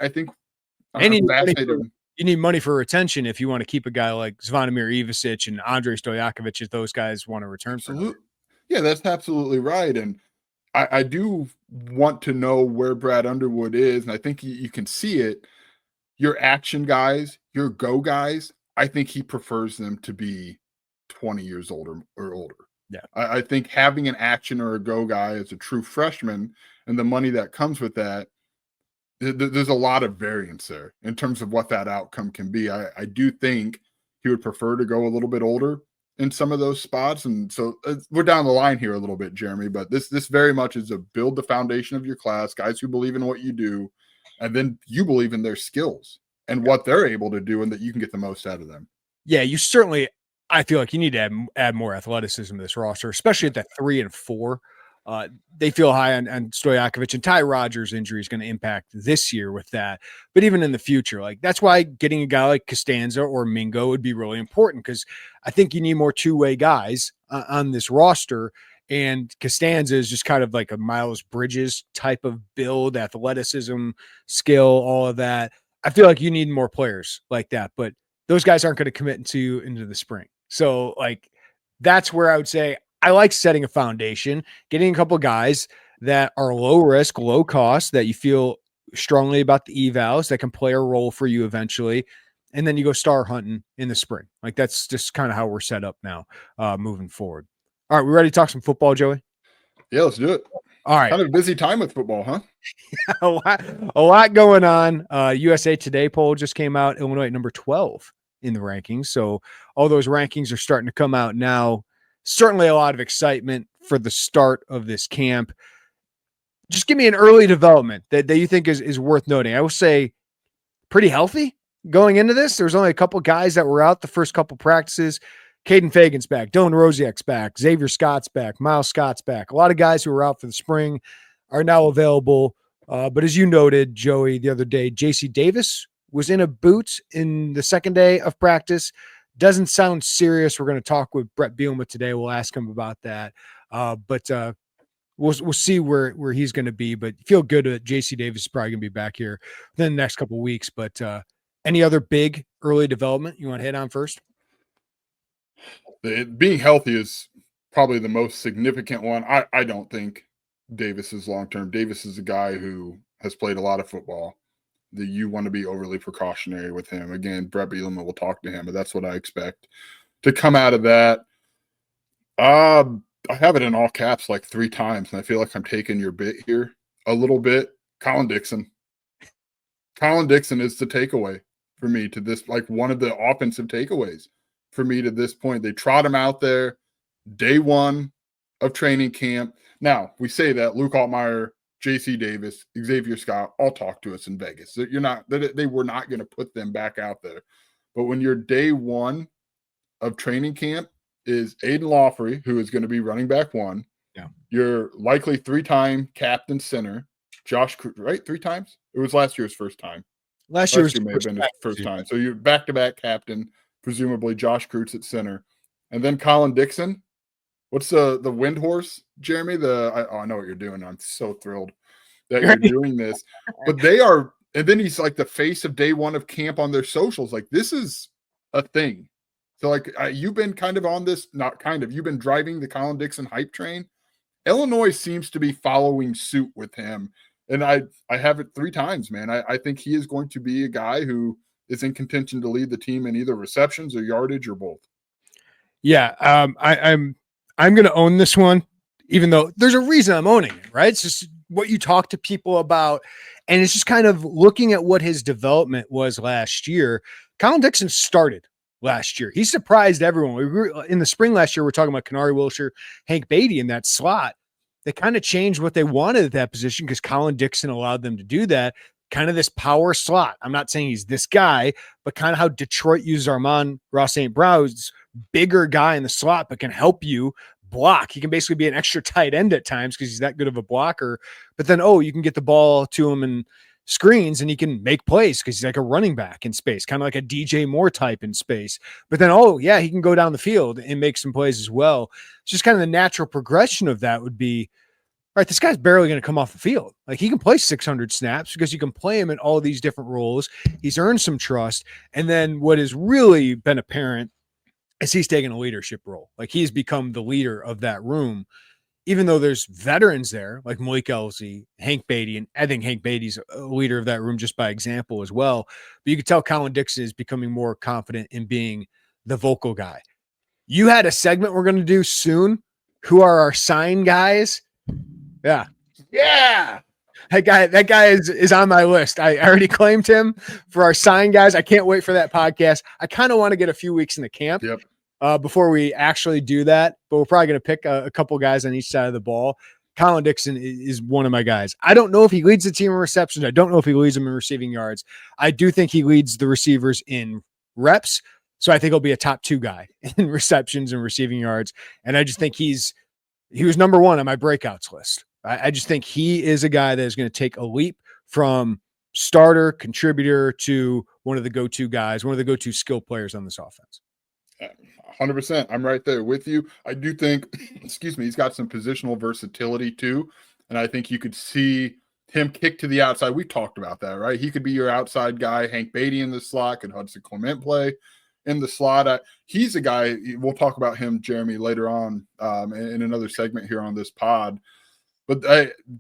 I think you need money for retention if you want to keep a guy like Zvonimir Ivisic and Andrei Stojakovic if those guys want to return. Absolutely. Yeah, that's absolutely right. And I do want to know where Brad Underwood is, and I think you can see it. Your action guys, your go guys, I think he prefers them to be 20 years older or older. Yeah. I think having an action or a go guy as a true freshman and the money that comes with that, there's a lot of variance there in terms of what that outcome can be. I do think he would prefer to go a little bit older in some of those spots. And so we're down the line here a little bit, Jeremy, but this very much is to build the foundation of your class, guys who believe in what you do, and then you believe in their skills and what they're able to do and that you can get the most out of them. Yeah, you certainly, I feel like you need to add more athleticism to this roster, especially at the 3 and 4. They feel high on Stojakovic, and Ty Rodgers' injury is going to impact this year with that. But even in the future, like that's why getting a guy like Costanza or Mingo would be really important, because I think you need more two-way guys on this roster. And Costanza is just kind of like a Miles Bridges type of build, athleticism, skill, all of that. I feel like you need more players like that, but those guys aren't going to commit into the spring. So like, that's where I would say I like setting a foundation, getting a couple of guys that are low risk, low cost, that you feel strongly about the evals that can play a role for you eventually. And then you go star hunting in the spring. Like that's just kind of how we're set up now moving forward. All right. We ready to talk some football, Joey? Yeah, let's do it. All right. Kind of a busy time with football, huh? a lot going on. USA Today poll just came out. Illinois at number 12 in the rankings. So all those rankings are starting to come out now. Certainly a lot of excitement for the start of this camp. Just give me an early development that you think is worth noting. I will say pretty healthy going into this. There's only a couple guys that were out the first couple practices. Caden Fagan's back. Dylan Rosiak's back. Xavier Scott's back. Miles Scott's back. A lot of guys who were out for the spring are now available. But as you noted, Joey, the other day, J.C. Davis was in a boot in the second day of practice. Doesn't sound serious. We're going to talk with Brett Bielema today. We'll ask him about that. But we'll see where he's going to be. But feel good that J.C. Davis is probably going to be back here within the next couple of weeks. But any other big early development you want to hit on first? Being healthy is probably the most significant one. I don't think Davis is long-term. Davis is a guy who has played a lot of football. That you want to be overly precautionary with him. Again, Brett Bielema will talk to him, but that's what I expect to come out of that. I have it in all caps like 3 times, and I feel like I'm taking your bit here a little bit. Colin Dixon. Colin Dixon is the takeaway for me to this, like one of the offensive takeaways for me to this point. They trot him out there day one of training camp. Now, we say that Luke Altmaier, J.C. Davis, Xavier Scott all talk to us in Vegas. They were not going to put them back out there. But when your day one of training camp is Aiden Lawfrey, who is going to be running back 1. Yeah. You're likely 3-time captain center, Josh, right? 3 times? It was last year's first time. Last year may have been his first time. So you're back-to-back captain, presumably Josh Kreutz at center. And then Colin Dixon. What's the wind horse, Jeremy? I know what you're doing. I'm so thrilled that you're doing this. But they are, and then he's like the face of day one of camp on their socials. Like, this is a thing. So, like, you've been kind of on this, not kind of, you've been driving the Colin Dixon hype train. Illinois seems to be following suit with him. And I have it 3 times, man. I think he is going to be a guy who is in contention to lead the team in either receptions or yardage or both. Yeah, I'm going to own this one, even though there's a reason I'm owning it, right? It's just what you talk to people about, and it's just kind of looking at what his development was last year. Colin Dixon started last year. He surprised everyone. We were in the spring last year. We're talking about Kanari Wilshire, Hank Beatty in that slot. They kind of changed what they wanted at that position because Colin Dixon allowed them to do that. Kind of this power slot. I'm not saying he's this guy, but kind of how Detroit uses Armand Ross St. Brown's bigger guy in the slot, but can help you block. He can basically be an extra tight end at times because he's that good of a blocker. But then, you can get the ball to him and screens and he can make plays because he's like a running back in space, kind of like a DJ Moore type in space. But then, he can go down the field and make some plays as well. It's just kind of the natural progression of that would be, all right, this guy's barely going to come off the field. Like, he can play 600 snaps because you can play him in all these different roles. He's earned some trust. And then what has really been apparent is he's taken a leadership role. Like, he's become the leader of that room, even though there's veterans there like Malik Elsey, Hank Beatty, and I think Hank Beatty's a leader of that room just by example as well. But you can tell Colin Dixon is becoming more confident in being the vocal guy. You had a segment we're going to do soon. Who are our sign guys? Yeah. That guy is on my list. I already claimed him for our sign guys. I can't wait for that podcast. I kind of want to get a few weeks in the camp before we actually do that, but we're probably going to pick a couple guys on each side of the ball. Colin Dixon is one of my guys. I don't know if he leads the team in receptions. I don't know if he leads them in receiving yards. I do think he leads the receivers in reps. So I think he'll be a top 2 guy in receptions and receiving yards. And I just think he was number 1 on my breakouts list. I just think he is a guy that is going to take a leap from starter, contributor to one of the go-to guys, one of the go-to skill players on this offense. 100%. I'm right there with you. I do think, he's got some positional versatility too. And I think you could see him kick to the outside. We talked about that, right? He could be your outside guy. Hank Beatty in the slot, could Hudson Clement play in the slot. He's a guy, we'll talk about him, Jeremy, later on in another segment here on this pod. But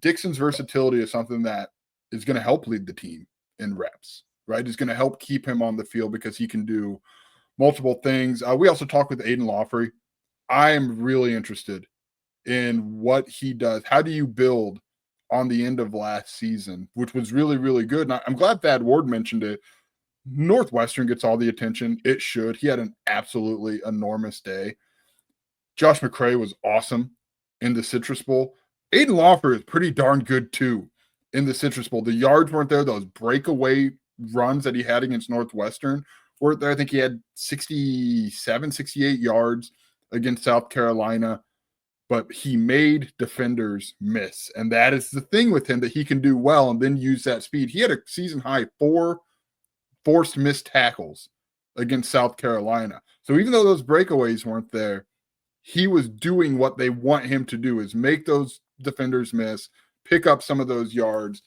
Dixon's versatility is something that is going to help lead the team in reps, right? It's going to help keep him on the field because he can do multiple things. We also talked with Aiden Lawfrey. I am really interested in what he does. How do you build on the end of last season, which was really, really good? And I'm glad Thad Ward mentioned it. Northwestern gets all the attention it should. He had an absolutely enormous day. Josh McCray was awesome in the Citrus Bowl. Aiden Lawfer is pretty darn good too in the Citrus Bowl. The yards weren't there. Those breakaway runs that he had against Northwestern weren't there. I think he had 67, 68 yards against South Carolina, but he made defenders miss. And that is the thing with him, that he can do well and then use that speed. He had a season high 4 forced missed tackles against South Carolina. So even though those breakaways weren't there, he was doing what they want him to do, is make those defenders miss, pick up some of those yards.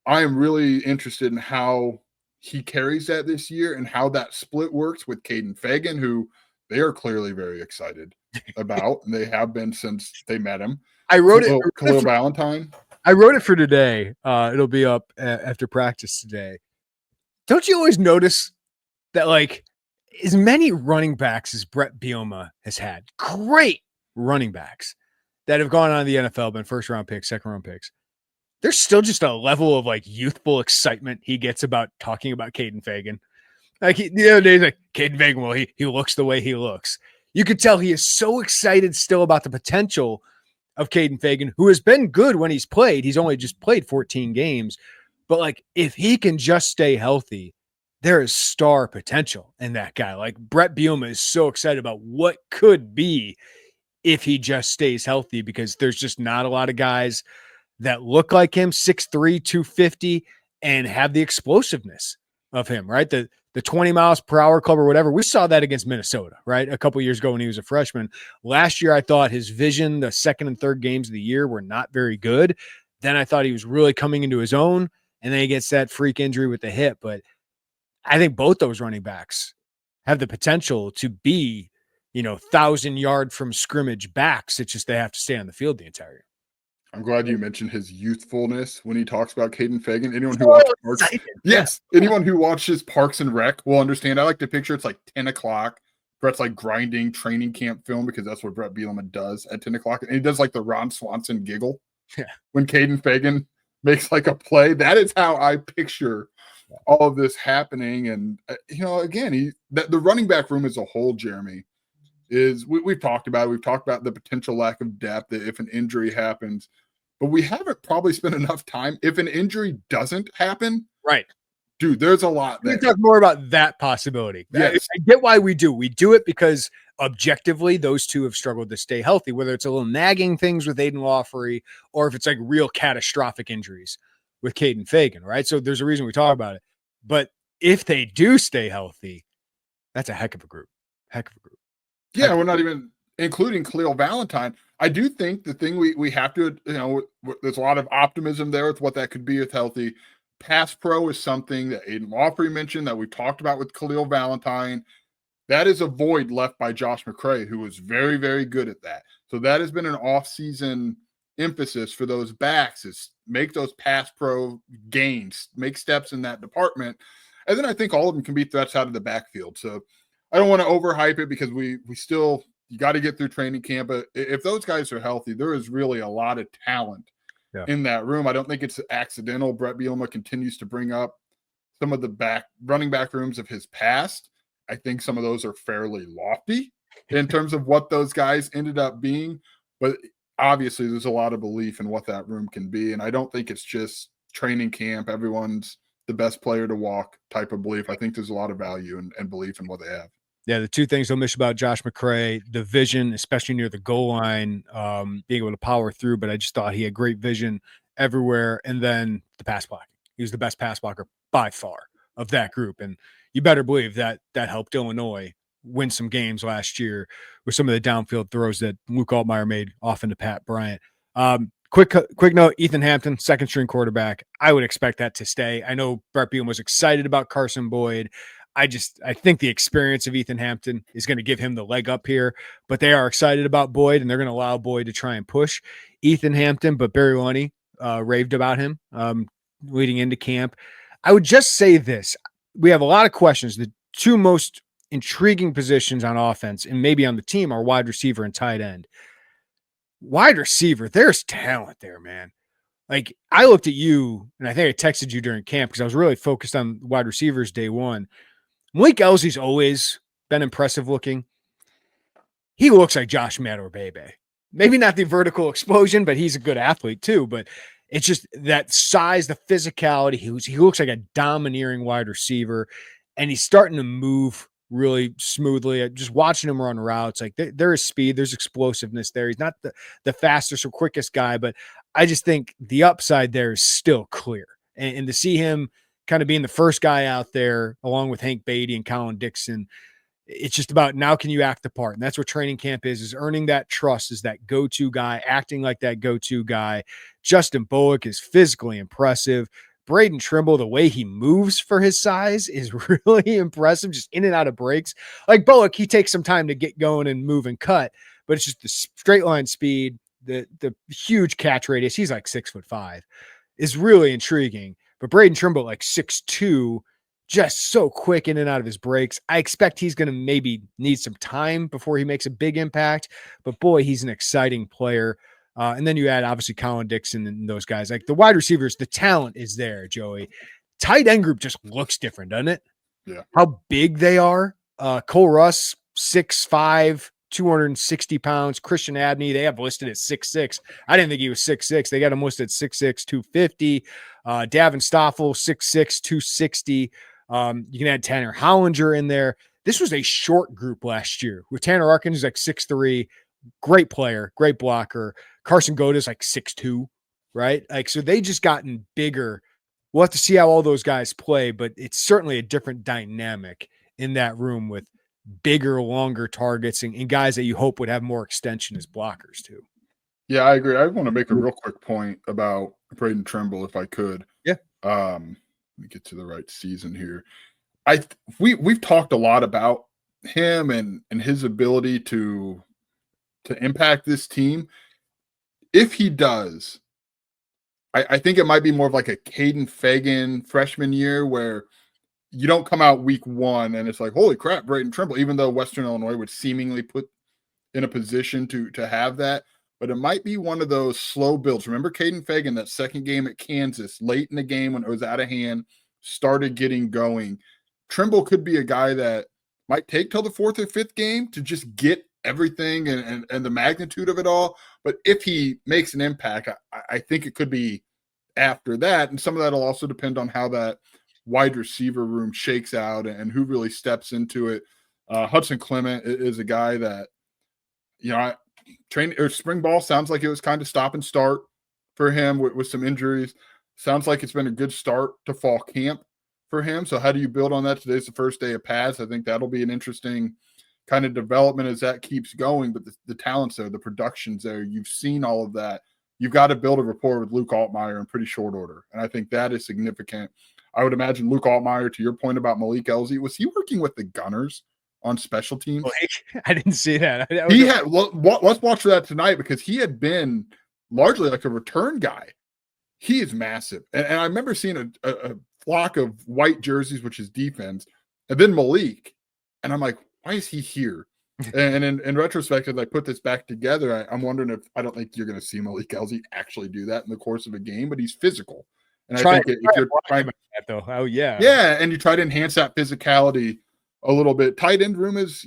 I am really interested in how he carries that this year and how that split works with Caden Fagan, who they are clearly very excited about, and they have been since they met him. I wrote it. Khalil Valentine. I wrote it for today. It'll be up after practice today. Don't you always notice that, like, as many running backs as Brett Bielema has had, great running backs that have gone on to the NFL, been first-round picks, second-round picks, there's still just a level of, like, youthful excitement he gets about talking about Caden Fagan. Like, the other day, he's like, Caden Fagan, well, he looks the way he looks. You could tell he is so excited still about the potential of Caden Fagan, who has been good when he's played. He's only just played 14 games. But, like, if he can just stay healthy, there is star potential in that guy. Like, Brett Bielema is so excited about what could be if he just stays healthy, because there's just not a lot of guys that look like him, 6'3", 250, and have the explosiveness of him, right? The 20 miles per hour club or whatever. We saw that against Minnesota, right? A couple years ago when he was a freshman. Last year, I thought his vision, the second and third games of the year, were not very good. Then I thought he was really coming into his own, and then he gets that freak injury with the hip. But I think both those running backs have the potential to be, 1,000-yard from scrimmage backs. It's just they have to stay on the field the entire year. I'm glad you mentioned his youthfulness when he talks about Caden Fagan. Anyone who watches Parks and Rec will understand. I like to picture it's like 10 o'clock. Brett's like grinding training camp film, because that's what Brett Bielema does at 10 o'clock. And he does like the Ron Swanson giggle when Caden Fagan makes like a play. That is how I picture all of this happening. And, again, the running back room as a whole, Jeremy, is we've talked about it. We've talked about the potential lack of depth if an injury happens, but we haven't probably spent enough time. If an injury doesn't happen, right, dude, there's a lot there. We talk more about that possibility. Yes. I get why we do. We do it because objectively, those two have struggled to stay healthy, whether it's a little nagging things with Aiden Lawfery or if it's like real catastrophic injuries with Caden Fagan, right? So there's a reason we talk about it. But if they do stay healthy, that's a heck of a group. Yeah, we're not even including Khalil Valentine. I do think the thing we have to, there's a lot of optimism there with what that could be with healthy. Pass pro is something that Aiden Lawfery mentioned, that we talked about with Khalil Valentine. That is a void left by Josh McCray, who was very, very good at that. So that has been an off-season emphasis for those backs, is make those pass pro gains, make steps in that department. And then I think all of them can be threats out of the backfield. So I don't want to overhype it, because you got to get through training camp. But if those guys are healthy, there is really a lot of talent in that room. I don't think it's accidental. Brett Bielema continues to bring up some of the running back rooms of his past. I think some of those are fairly lofty in terms of what those guys ended up being. But obviously, there's a lot of belief in what that room can be. And I don't think it's just training camp, everyone's the best player to walk type of belief. I think there's a lot of value and belief in what they have. Yeah, the two things I'll miss about Josh McCray, the vision, especially near the goal line, being able to power through, but I just thought he had great vision everywhere. And then the pass blocking. He was the best pass blocker by far of that group. And you better believe that helped Illinois win some games last year with some of the downfield throws that Luke Altmaier made off into Pat Bryant. Quick note, Ethan Hampton, second string quarterback. I would expect that to stay. I know Brett Bielema was excited about Carson Boyd. I think the experience of Ethan Hampton is going to give him the leg up here, but they are excited about Boyd, and they're going to allow Boyd to try and push Ethan Hampton. But Barry Lunny raved about him leading into camp. I would just say this. We have a lot of questions. The two most intriguing positions on offense and maybe on the team are wide receiver and tight end. wide receiver, there's talent there, man. Like, I looked at you, and I think I texted you during camp because I was really focused on wide receivers day one. Malik Elsie's always been impressive looking. He looks like Josh Matter-Bebe. Maybe not the vertical explosion, but he's a good athlete too. But it's just that size, the physicality. He looks like a domineering wide receiver, and he's starting to move really smoothly. Just watching him run routes, like there is speed, there's explosiveness there. He's not the fastest or quickest guy, but I just think the upside there is still clear. And to see him kind of being the first guy out there, along with Hank Beatty and Colin Dixon, it's just about now can you act the part? And that's what training camp is earning that trust as that go-to guy, acting like that go-to guy. Justin Bullock is physically impressive. Braden Trimble, the way he moves for his size is really impressive, just in and out of breaks. Like Bullock, he takes some time to get going and move and cut, but it's just the straight line speed, the huge catch radius. He's like 6'5", is really intriguing. But Braden Trimble, like 6'2", just so quick in and out of his breaks. I expect he's going to maybe need some time before he makes a big impact, but boy, he's an exciting player. And then you add obviously Colin Dixon and those guys. Like the wide receivers, the talent is there, Joey. Tight end group just looks different, doesn't it? Yeah. How big they are. Cole Russ, 6'5", 260 pounds. Christian Abney, they have listed at 6'6". I didn't think he was 6'6". They got him listed at 6'6", 250. Davin Stoffel, 6'6", 260. You can add Tanner Hollinger in there. This was a short group last year with Tanner Arkin, who's like 6'3", great player, great blocker. Carson Goda's like 6'2", right? Like, so they just gotten bigger. We'll have to see how all those guys play, but it's certainly a different dynamic in that room with bigger, longer targets and guys that you hope would have more extension as blockers too. Yeah, I agree. I want to make a real quick point about Braden Trimble, if I could. Yeah. Let me get to the right season here. We've talked a lot about him and his ability to impact this team. If he does, I think it might be more of like a Caden Fagan freshman year where you don't come out week one and it's like, holy crap, Braden Trimble, even though Western Illinois would seemingly put in a position to have that. But it might be one of those slow builds. Remember Caden Fagan, that second game at Kansas, late in the game when it was out of hand, started getting going. Trimble could be a guy that might take till the fourth or fifth game to just get everything and the magnitude of it all. But if he makes an impact, I think it could be after that. And some of that will also depend on how that wide receiver room shakes out and who really steps into it. Hudson Clement is a guy that, spring ball sounds like it was kind of stop and start for him with some injuries. Sounds like it's been a good start to fall camp for him. So how do you build on that? Today's the first day of pads. I think that'll be an interesting kind of development as that keeps going. But the talent's there, the production's there. You've seen all of that. You've got to build a rapport with Luke Altmaier in pretty short order. And I think that is significant. I would imagine Luke Altmaier, to your point about Malik Elsie, was he working with the Gunners on special teams? I didn't see that. Let's watch for that tonight because he had been largely like a return guy. He is massive. And I remember seeing a flock of white jerseys, which is defense, and then Malik. And I'm like, why is he here? And in retrospect, as I put this back together, I'm wondering if I don't think you're going to see Malik Elsie actually do that in the course of a game, but he's physical. And I think if you're trying to that though, oh yeah, and you try to enhance that physicality a little bit. Tight end room is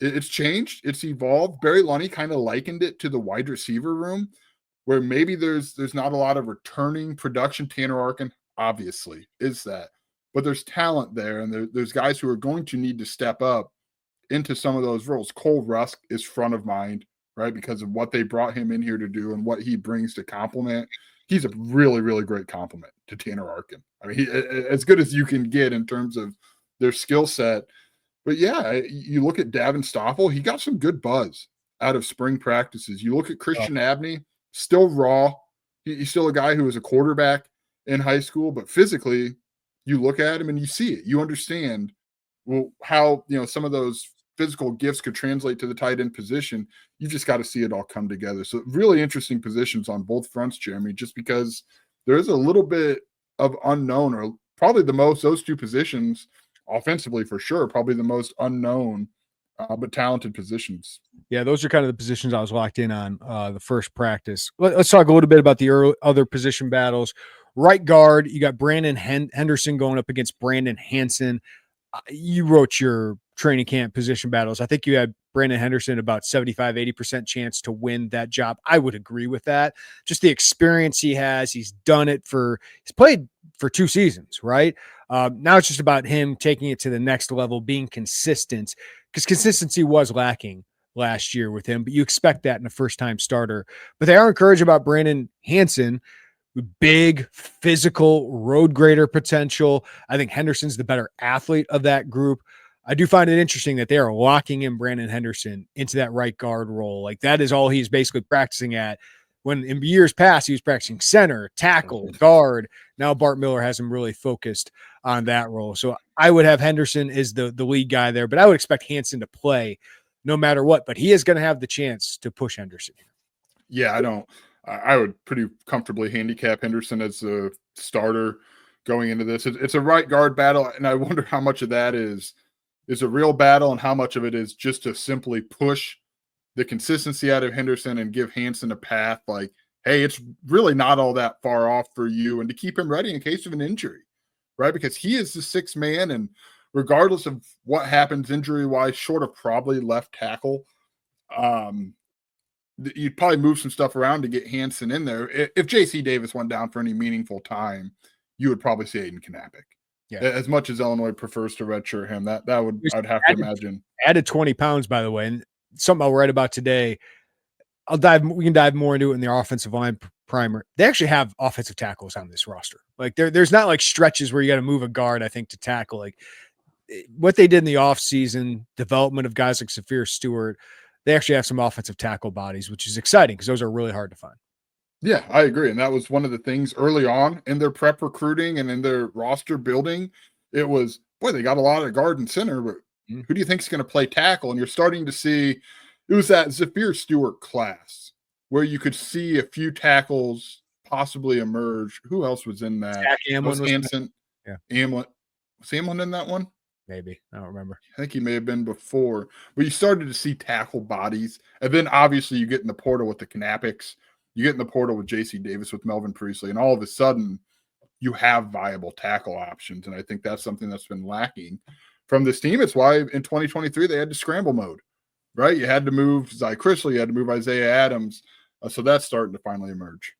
it's changed, it's evolved. Barry Lunny kind of likened it to the wide receiver room, where maybe there's not a lot of returning production. Tanner Arkin obviously is that, but there's talent there, and there's guys who are going to need to step up into some of those roles. Cole Rusk is front of mind, right, because of what they brought him in here to do and what he brings to complement. He's a really, really great compliment to Tanner Arkin. I mean, as good as you can get in terms of their skill set. But yeah, you look at Davin Stoffel, he got some good buzz out of spring practices. You look at Christian Abney, still raw. He's still a guy who was a quarterback in high school, but physically, you look at him and you see it. You understand how some of those physical gifts could translate to the tight end position. You just got to see it all come together. So really interesting positions on both fronts, Jeremy, just because there is a little bit of unknown, or probably those two positions offensively for sure, probably the most unknown but talented positions. Yeah, those are kind of the positions I was locked in on the first practice. Let's talk a little bit about the other position battles. Right guard, you got Brandon Henderson going up against Brandon Hansen. You wrote your training camp position battles. I think you had Brandon Henderson about 75-80% chance to win that job. I would agree with that. Just the experience he has. He's played for 2 seasons, right? Now it's just about him taking it to the next level, being consistent, because consistency was lacking last year with him, but you expect that in a first-time starter. But they are encouraged about Brandon Hansen, big, physical, road grader potential. I think Henderson's the better athlete of that group. I do find it interesting that they are locking in Brandon Henderson into that right guard role. Like, that is all he's basically practicing at. When in years past, he was practicing center, tackle, guard. Now Bart Miller has him really focused on that role. So I would have Henderson as the lead guy there, but I would expect Hansen to play no matter what. But he is going to have the chance to push Henderson. Yeah, I would pretty comfortably handicap Henderson as a starter going into this. It's a right guard battle, and I wonder how much of that is a real battle and how much of it is just to simply push the consistency out of Henderson and give Hansen a path like, hey, it's really not all that far off for you, and to keep him ready in case of an injury, right? Because he is the 6th man, and regardless of what happens injury-wise, short of probably left tackle, you'd probably move some stuff around to get Hansen in there. If J.C. Davis went down for any meaningful time, you would probably see Aiden Knappich. Yeah. As much as Illinois prefers to redshirt him, I'd have to imagine. Added 20 pounds, by the way, and something I'll write about today. We can dive more into it in the offensive line primer. They actually have offensive tackles on this roster. Like, there's not like stretches where you got to move a guard, I think, to tackle. Like, what they did in the offseason, development of guys like Saphir Stewart, they actually have some offensive tackle bodies, which is exciting because those are really hard to find. Yeah, I agree. And that was one of the things early on in their prep recruiting and in their roster building. It was, boy, they got a lot of guard and center, but who do you think is going to play tackle? And you're starting to see, it was that Saphir Stewart class where you could see a few tackles possibly emerge. Who else was in that? Amlin was Hansen. Yeah. Amlin. Was Amlin in that one? Maybe. I don't remember. I think he may have been before. But you started to see tackle bodies. And then obviously you get in the portal with the Knappichs. You get in the portal with J.C. Davis, with Melvin Priestley. And all of a sudden you have viable tackle options. And I think that's something that's been lacking from this team. It's why in 2023 they had to scramble mode, right? You had to move Zy Crishley. You had to move Isaiah Adams. So that's starting to finally emerge.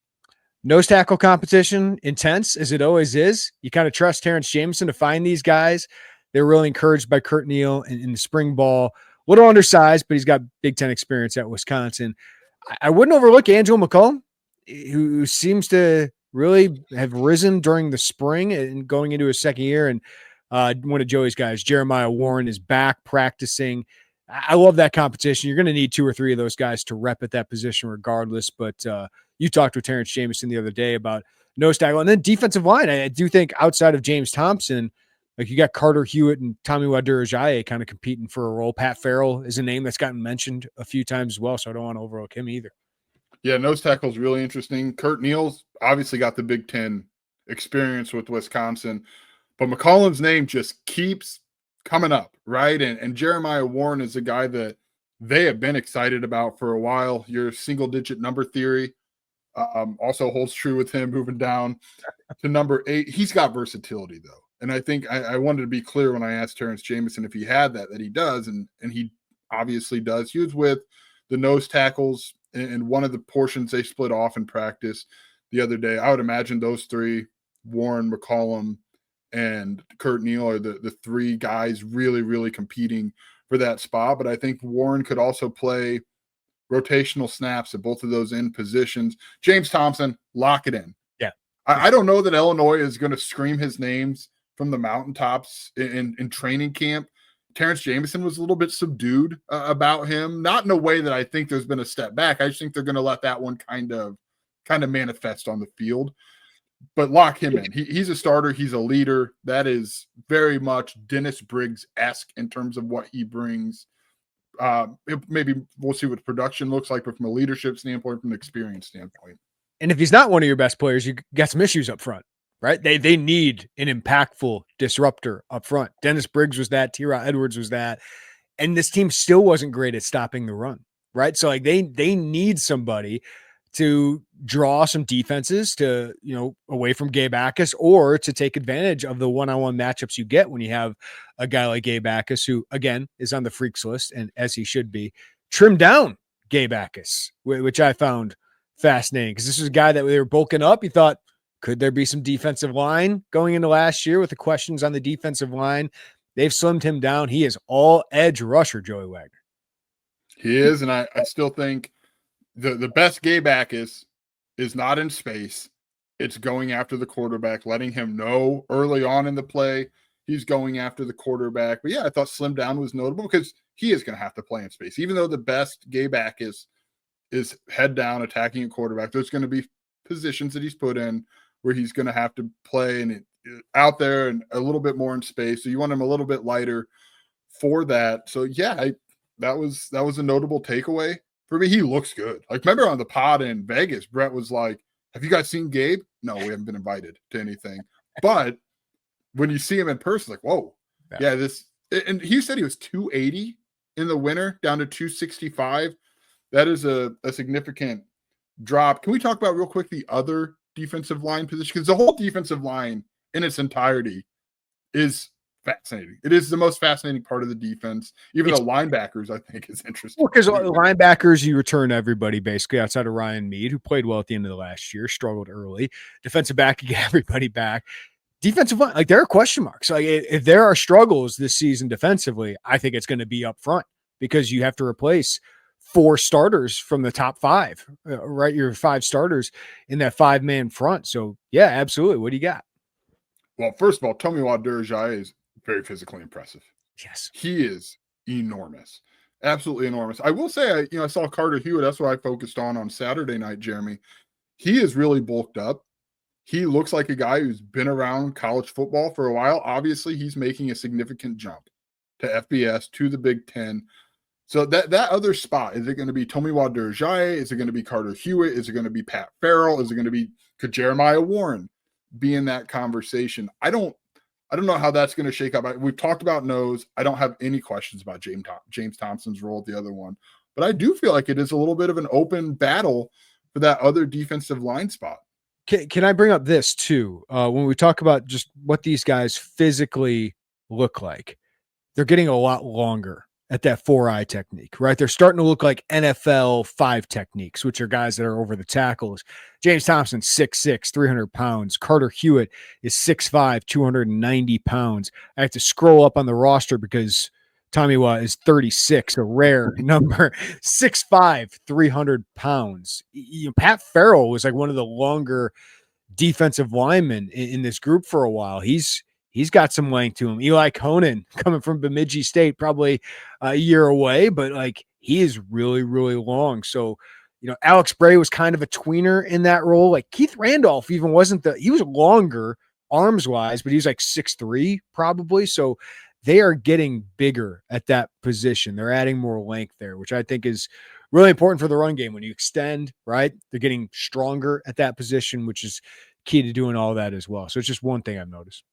Nose tackle competition, intense as it always is. You kind of trust Terrence Jameson to find these guys. They're really encouraged by Kurt Neal in the spring ball. A little undersized, but he's got Big Ten experience at Wisconsin. I wouldn't overlook Angelo McCollum, who seems to really have risen during the spring and going into his second year. And one of Joey's guys, Jeremiah Warren, is back practicing. I love that competition. You're going to need 2 or 3 of those guys to rep at that position regardless. But you talked with Terrence Jameson the other day about nose tackle. And then defensive line, I do think outside of James Thompson, like, you got Carter Hewitt and Tommy Wadurajaye kind of competing for a role. Pat Farrell is a name that's gotten mentioned a few times as well, so I don't want to overlook him either. Yeah, nose tackle is really interesting. Kurt Neal's obviously got the Big Ten experience with Wisconsin, but McCollum's name just keeps coming up, right? And Jeremiah Warren is a guy that they have been excited about for a while. Your single-digit number theory also holds true with him moving down to number 8. He's got versatility, though. And I think I wanted to be clear when I asked Terrence Jameson if he had that he does, and he obviously does. He was with the nose tackles in one of the portions they split off in practice the other day. I would imagine those 3, Warren, McCollum, and Kurt Neal, are the 3 guys really, really competing for that spot. But I think Warren could also play rotational snaps at both of those end positions. James Thompson, lock it in. Yeah. I don't know that Illinois is going to scream his names from the mountaintops in training camp. Terrence Jameson was a little bit subdued about him, not in a way that I think there's been a step back. I just think they're going to let that one kind of manifest on the field, but lock him in. He's a starter. He's a leader. That is very much Dennis Briggs-esque in terms of what he brings. Maybe we'll see what production looks like, but from a leadership standpoint, from an experience standpoint. And if he's not one of your best players, you got some issues up front. Right? They need an impactful disruptor up front. Dennis Briggs was that. T-Rod Edwards was that. And this team still wasn't great at stopping the run, right? So like they need somebody to draw some defenses to, away from Gabe Backus, or to take advantage of the one-on-one matchups you get when you have a guy like Gabe Backus, who again is on the freaks list, and as he should be, trimmed down Gabe Backus, which I found fascinating, because this was a guy that they were bulking up. You thought, could there be some defensive line going into last year with the questions on the defensive line? They've slimmed him down. He is all edge rusher, Joey Wagner. He is, and I still think the best Gabe Backus is not in space. It's going after the quarterback, letting him know early on in the play he's going after the quarterback. But yeah, I thought slim down was notable because he is going to have to play in space. Even though the best Gabe Backus is head down attacking a quarterback, there's going to be positions that he's put in where he's going to have to play and out there and a little bit more in space. So you want him a little bit lighter for that. So yeah, that was a notable takeaway for me. He looks good. Like, remember on the pod in Vegas, Brett was like, have you guys seen Gabe? No, we haven't been invited to anything. But when you see him in person, like, whoa, yeah, this. And he said he was 280 in the winter, down to 265. That is a significant drop. Can we talk about real quick the other defensive line position? Because the whole defensive line in its entirety is fascinating. It is the most fascinating part of the defense. Even the linebackers, I think, is interesting. Because linebackers, you return everybody basically outside of Ryan Mead, who played well at the end of the last year, struggled early. Defensive back, you get everybody back. Defensive line, like, there are question marks. Like, if there are struggles this season defensively, I think it's going to be up front, because you have to replace 4 starters from the top 5, right? Your 5 starters in that 5-man front. So yeah, absolutely. What do you got? Well, first of all, Tomislav is very physically impressive. Yes. He is enormous. Absolutely enormous. I will say, I saw Carter Hewitt. That's what I focused on Saturday night, Jeremy. He is really bulked up. He looks like a guy who's been around college football for a while. Obviously, he's making a significant jump to FBS, to the Big Ten. So that other spot, is it going to be Tomislav Durjai? Is it going to be Carter Hewitt? Is it going to be Pat Farrell? Is it going to be, could Jeremiah Warren be in that conversation? I don't know how that's going to shake up. We've talked about nose. I don't have any questions about James Thompson's role at the other one, but I do feel like it is a little bit of an open battle for that other defensive line spot. Can I bring up this too? When we talk about just what these guys physically look like, they're getting a lot longer at that 4-eye technique, right? They're starting to look like NFL 5 techniques, which are guys that are over the tackles. James Thompson, 6'6", 300 pounds. Carter Hewitt is 6'5", 290 pounds. I have to scroll up on the roster because Tomislav is 36, a rare number. 6'5", 300 pounds. Pat Farrell was like one of the longer defensive linemen in this group for a while. He's got some length to him. Eli Conan, coming from Bemidji State, probably a year away, but like, he is really, really long. So, Alex Bray was kind of a tweener in that role. Like, Keith Randolph even wasn't he was longer arms wise, but he's like 6'3" probably. So they are getting bigger at that position. They're adding more length there, which I think is really important for the run game. When you extend, right, they're getting stronger at that position, which is key to doing all that as well. So it's just one thing I've noticed.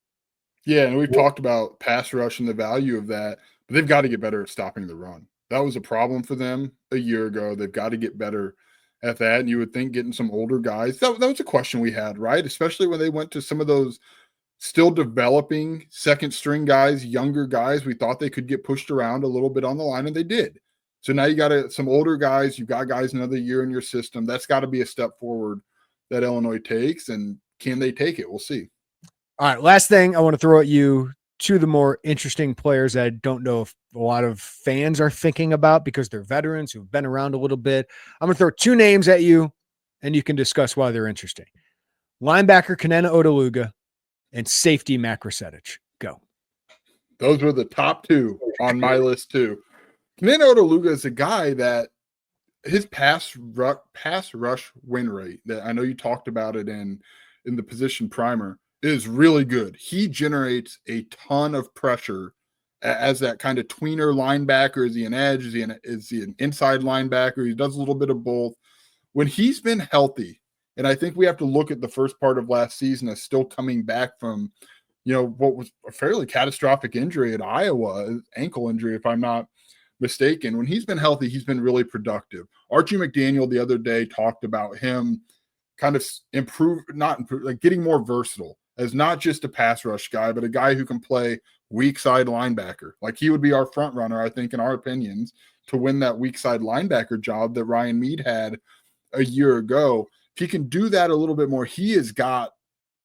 Yeah, and we've talked about pass rush and the value of that, but they've got to get better at stopping the run. That was a problem for them a year ago. They've got to get better at that. And you would think getting some older guys, that was a question we had, right? Especially when they went to some of those still developing second string guys, younger guys. We thought they could get pushed around a little bit on the line, and they did. So now you got some older guys. You've got guys another year in your system. That's got to be a step forward that Illinois takes. And can they take it? We'll see. All right, last thing I want to throw at you, 2 of the more interesting players that I don't know if a lot of fans are thinking about because they're veterans who've been around a little bit. I'm going to throw 2 names at you, and you can discuss why they're interesting. Linebacker Kanena Odeluga and safety Matt Grosetić. Go. Those were the top 2 on my list too. Kanena Odeluga is a guy that his pass rush win rate, that I know you talked about it in the position primer, is really good. He generates a ton of pressure as that kind of tweener linebacker. Is he an edge? Is he an inside linebacker? He does a little bit of both. When he's been healthy, and I think we have to look at the first part of last season as still coming back from, what was a fairly catastrophic injury at Iowa, ankle injury, if I'm not mistaken, when he's been healthy, he's been really productive. Archie McDaniel the other day talked about him kind of like getting more versatile as not just a pass rush guy, but a guy who can play weak side linebacker. Like he would be our front runner, I think, in our opinions, to win that weak side linebacker job that Ryan Mead had a year ago. If he can do that a little bit more, he has got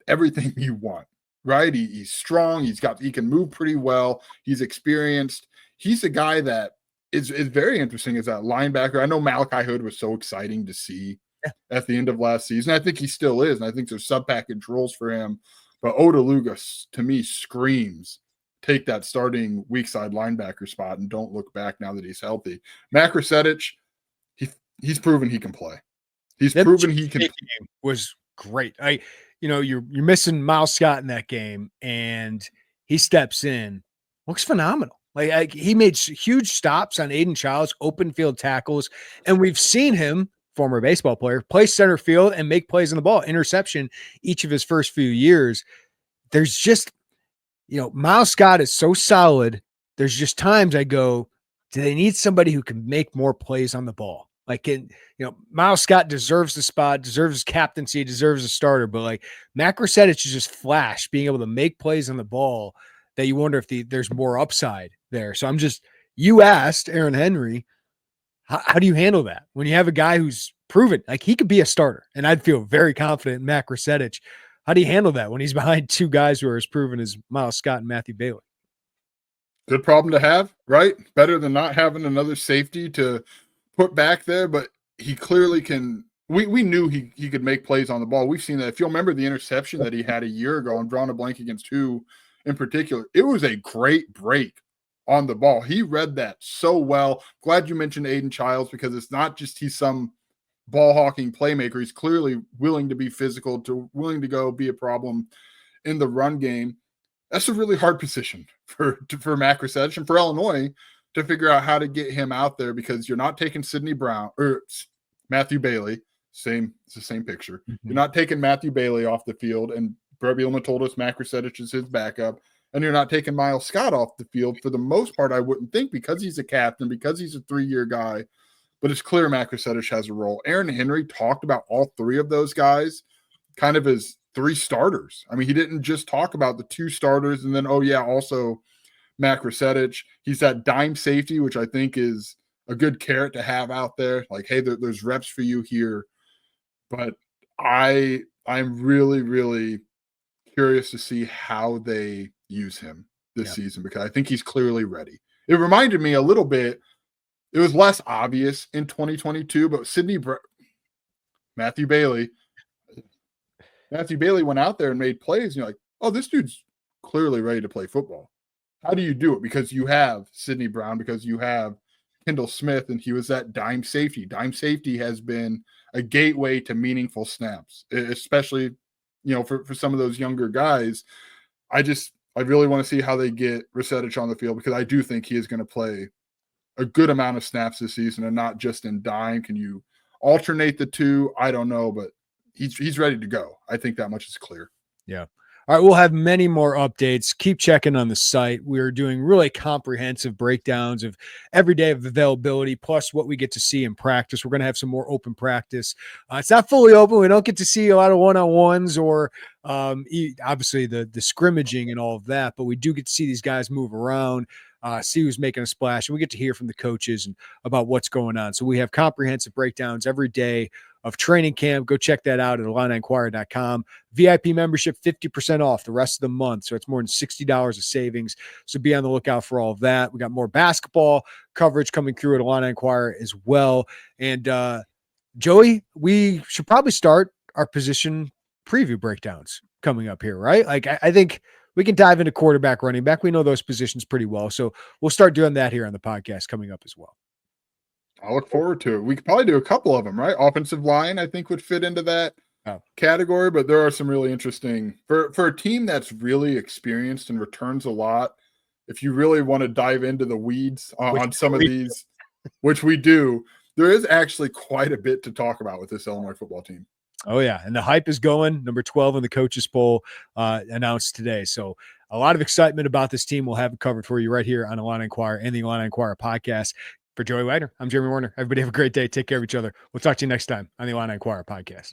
everything you want, right? He's strong. He can move pretty well. He's experienced. He's a guy that is very interesting as that linebacker. I know Malachi Hood was so exciting to see at the end of last season. I think he still is, and I think there's sub-package roles for him. But Odeluga, to me, screams take that starting weak side linebacker spot and don't look back now that he's healthy. Matt Krasedic, he's proven he can play. He's proven he can. Was great. You're missing Miles Scott in that game, and he steps in, looks phenomenal. Like he made huge stops on Aiden Childs, open field tackles, and we've seen him, former baseball player, play center field and make plays on the ball, interception each of his first few years. There's just, Miles Scott is so solid. There's just times I go, do they need somebody who can make more plays on the ball? Like, Miles Scott deserves the spot, deserves his captaincy, deserves a starter. But like Matt Krasedic is just flash, being able to make plays on the ball that you wonder if there's more upside there. So you asked Aaron Henry, how do you handle that when you have a guy who's proven like he could be a starter? And I'd feel very confident in Matt Krasedic. How do you handle that when he's behind two guys who are as proven as Miles Scott and Matthew Bailey? Good problem to have, right? Better than not having another safety to put back there, but he clearly can. We knew he could make plays on the ball. We've seen that. If you'll remember the interception that he had a year ago, I'm drawing a blank against who in particular, it was a great break on the ball. He read that so well. Glad you mentioned Aiden Childs, because it's not just he's some ball hawking playmaker. He's clearly willing to be physical, willing to go be a problem in the run game. That's a really hard position for Matt Krasedic and for Illinois to figure out how to get him out there, because you're not taking Sidney Brown or Matthew Bailey. It's the same picture. Mm-hmm. You're not taking Matthew Bailey off the field, and Brett Bielema told us Matt Krasedic is his backup. And you're not taking Miles Scott off the field for the most part, I wouldn't think, because he's a captain, because he's a 3-year guy. But it's clear Matt Krasedic has a role. Aaron Henry talked about all three of those guys kind of as 3 starters. I mean, he didn't just talk about the 2 starters and then, also Matt Krasedic. He's that dime safety, which I think is a good carrot to have out there. Like, hey, there's reps for you here. But I'm really, really curious to see how they use him this season, because I think he's clearly ready. It reminded me a little bit. It was less obvious in 2022, but Matthew Bailey went out there and made plays. And you're like, oh, this dude's clearly ready to play football. How do you do it? Because you have Sidney Brown, because you have Kendall Smith, and he was that dime safety. Dime safety has been a gateway to meaningful snaps, especially, for some of those younger guys. I really want to see how they get Krasedic on the field, because I do think he is going to play a good amount of snaps this season, and not just in dime. Can you alternate the two? I don't know, but he's ready to go. I think that much is clear. Yeah. All right, we'll have many more updates. Keep checking on the site. We're doing really comprehensive breakdowns of every day of availability, plus what we get to see in practice. We're going to have some more open practice. It's not fully open. We don't get to see a lot of one-on-ones or obviously the scrimmaging and all of that, but we do get to see these guys move around, see who's making a splash, and we get to hear from the coaches and about what's going on. So we have comprehensive breakdowns every day of training camp. Go check that out at IlliniInquirer.com. VIP membership, 50% off the rest of the month. So it's more than $60 of savings. So be on the lookout for all of that. We got more basketball coverage coming through at Illini Inquirer as well. And Joey, we should probably start our position preview breakdowns coming up here, right? Like I think we can dive into quarterback, running back. We know those positions pretty well. So we'll start doing that here on the podcast coming up as well. I look forward to it. We could probably do a couple of them, right? Offensive line, I think, would fit into that category, but there are some really interesting for a team that's really experienced and returns a lot. If you really want to dive into the weeds on some of these, which we do, there is actually quite a bit to talk about with this Illinois football team. Oh, yeah. And the hype is going. Number 12 in the coaches poll announced today. So a lot of excitement about this team. We'll have it covered for you right here on Illini Inquirer and the Illini Inquirer podcast. For Joey Wagner, I'm Jeremy Werner. Everybody have a great day. Take care of each other. We'll talk to you next time on the Illini Inquirer podcast.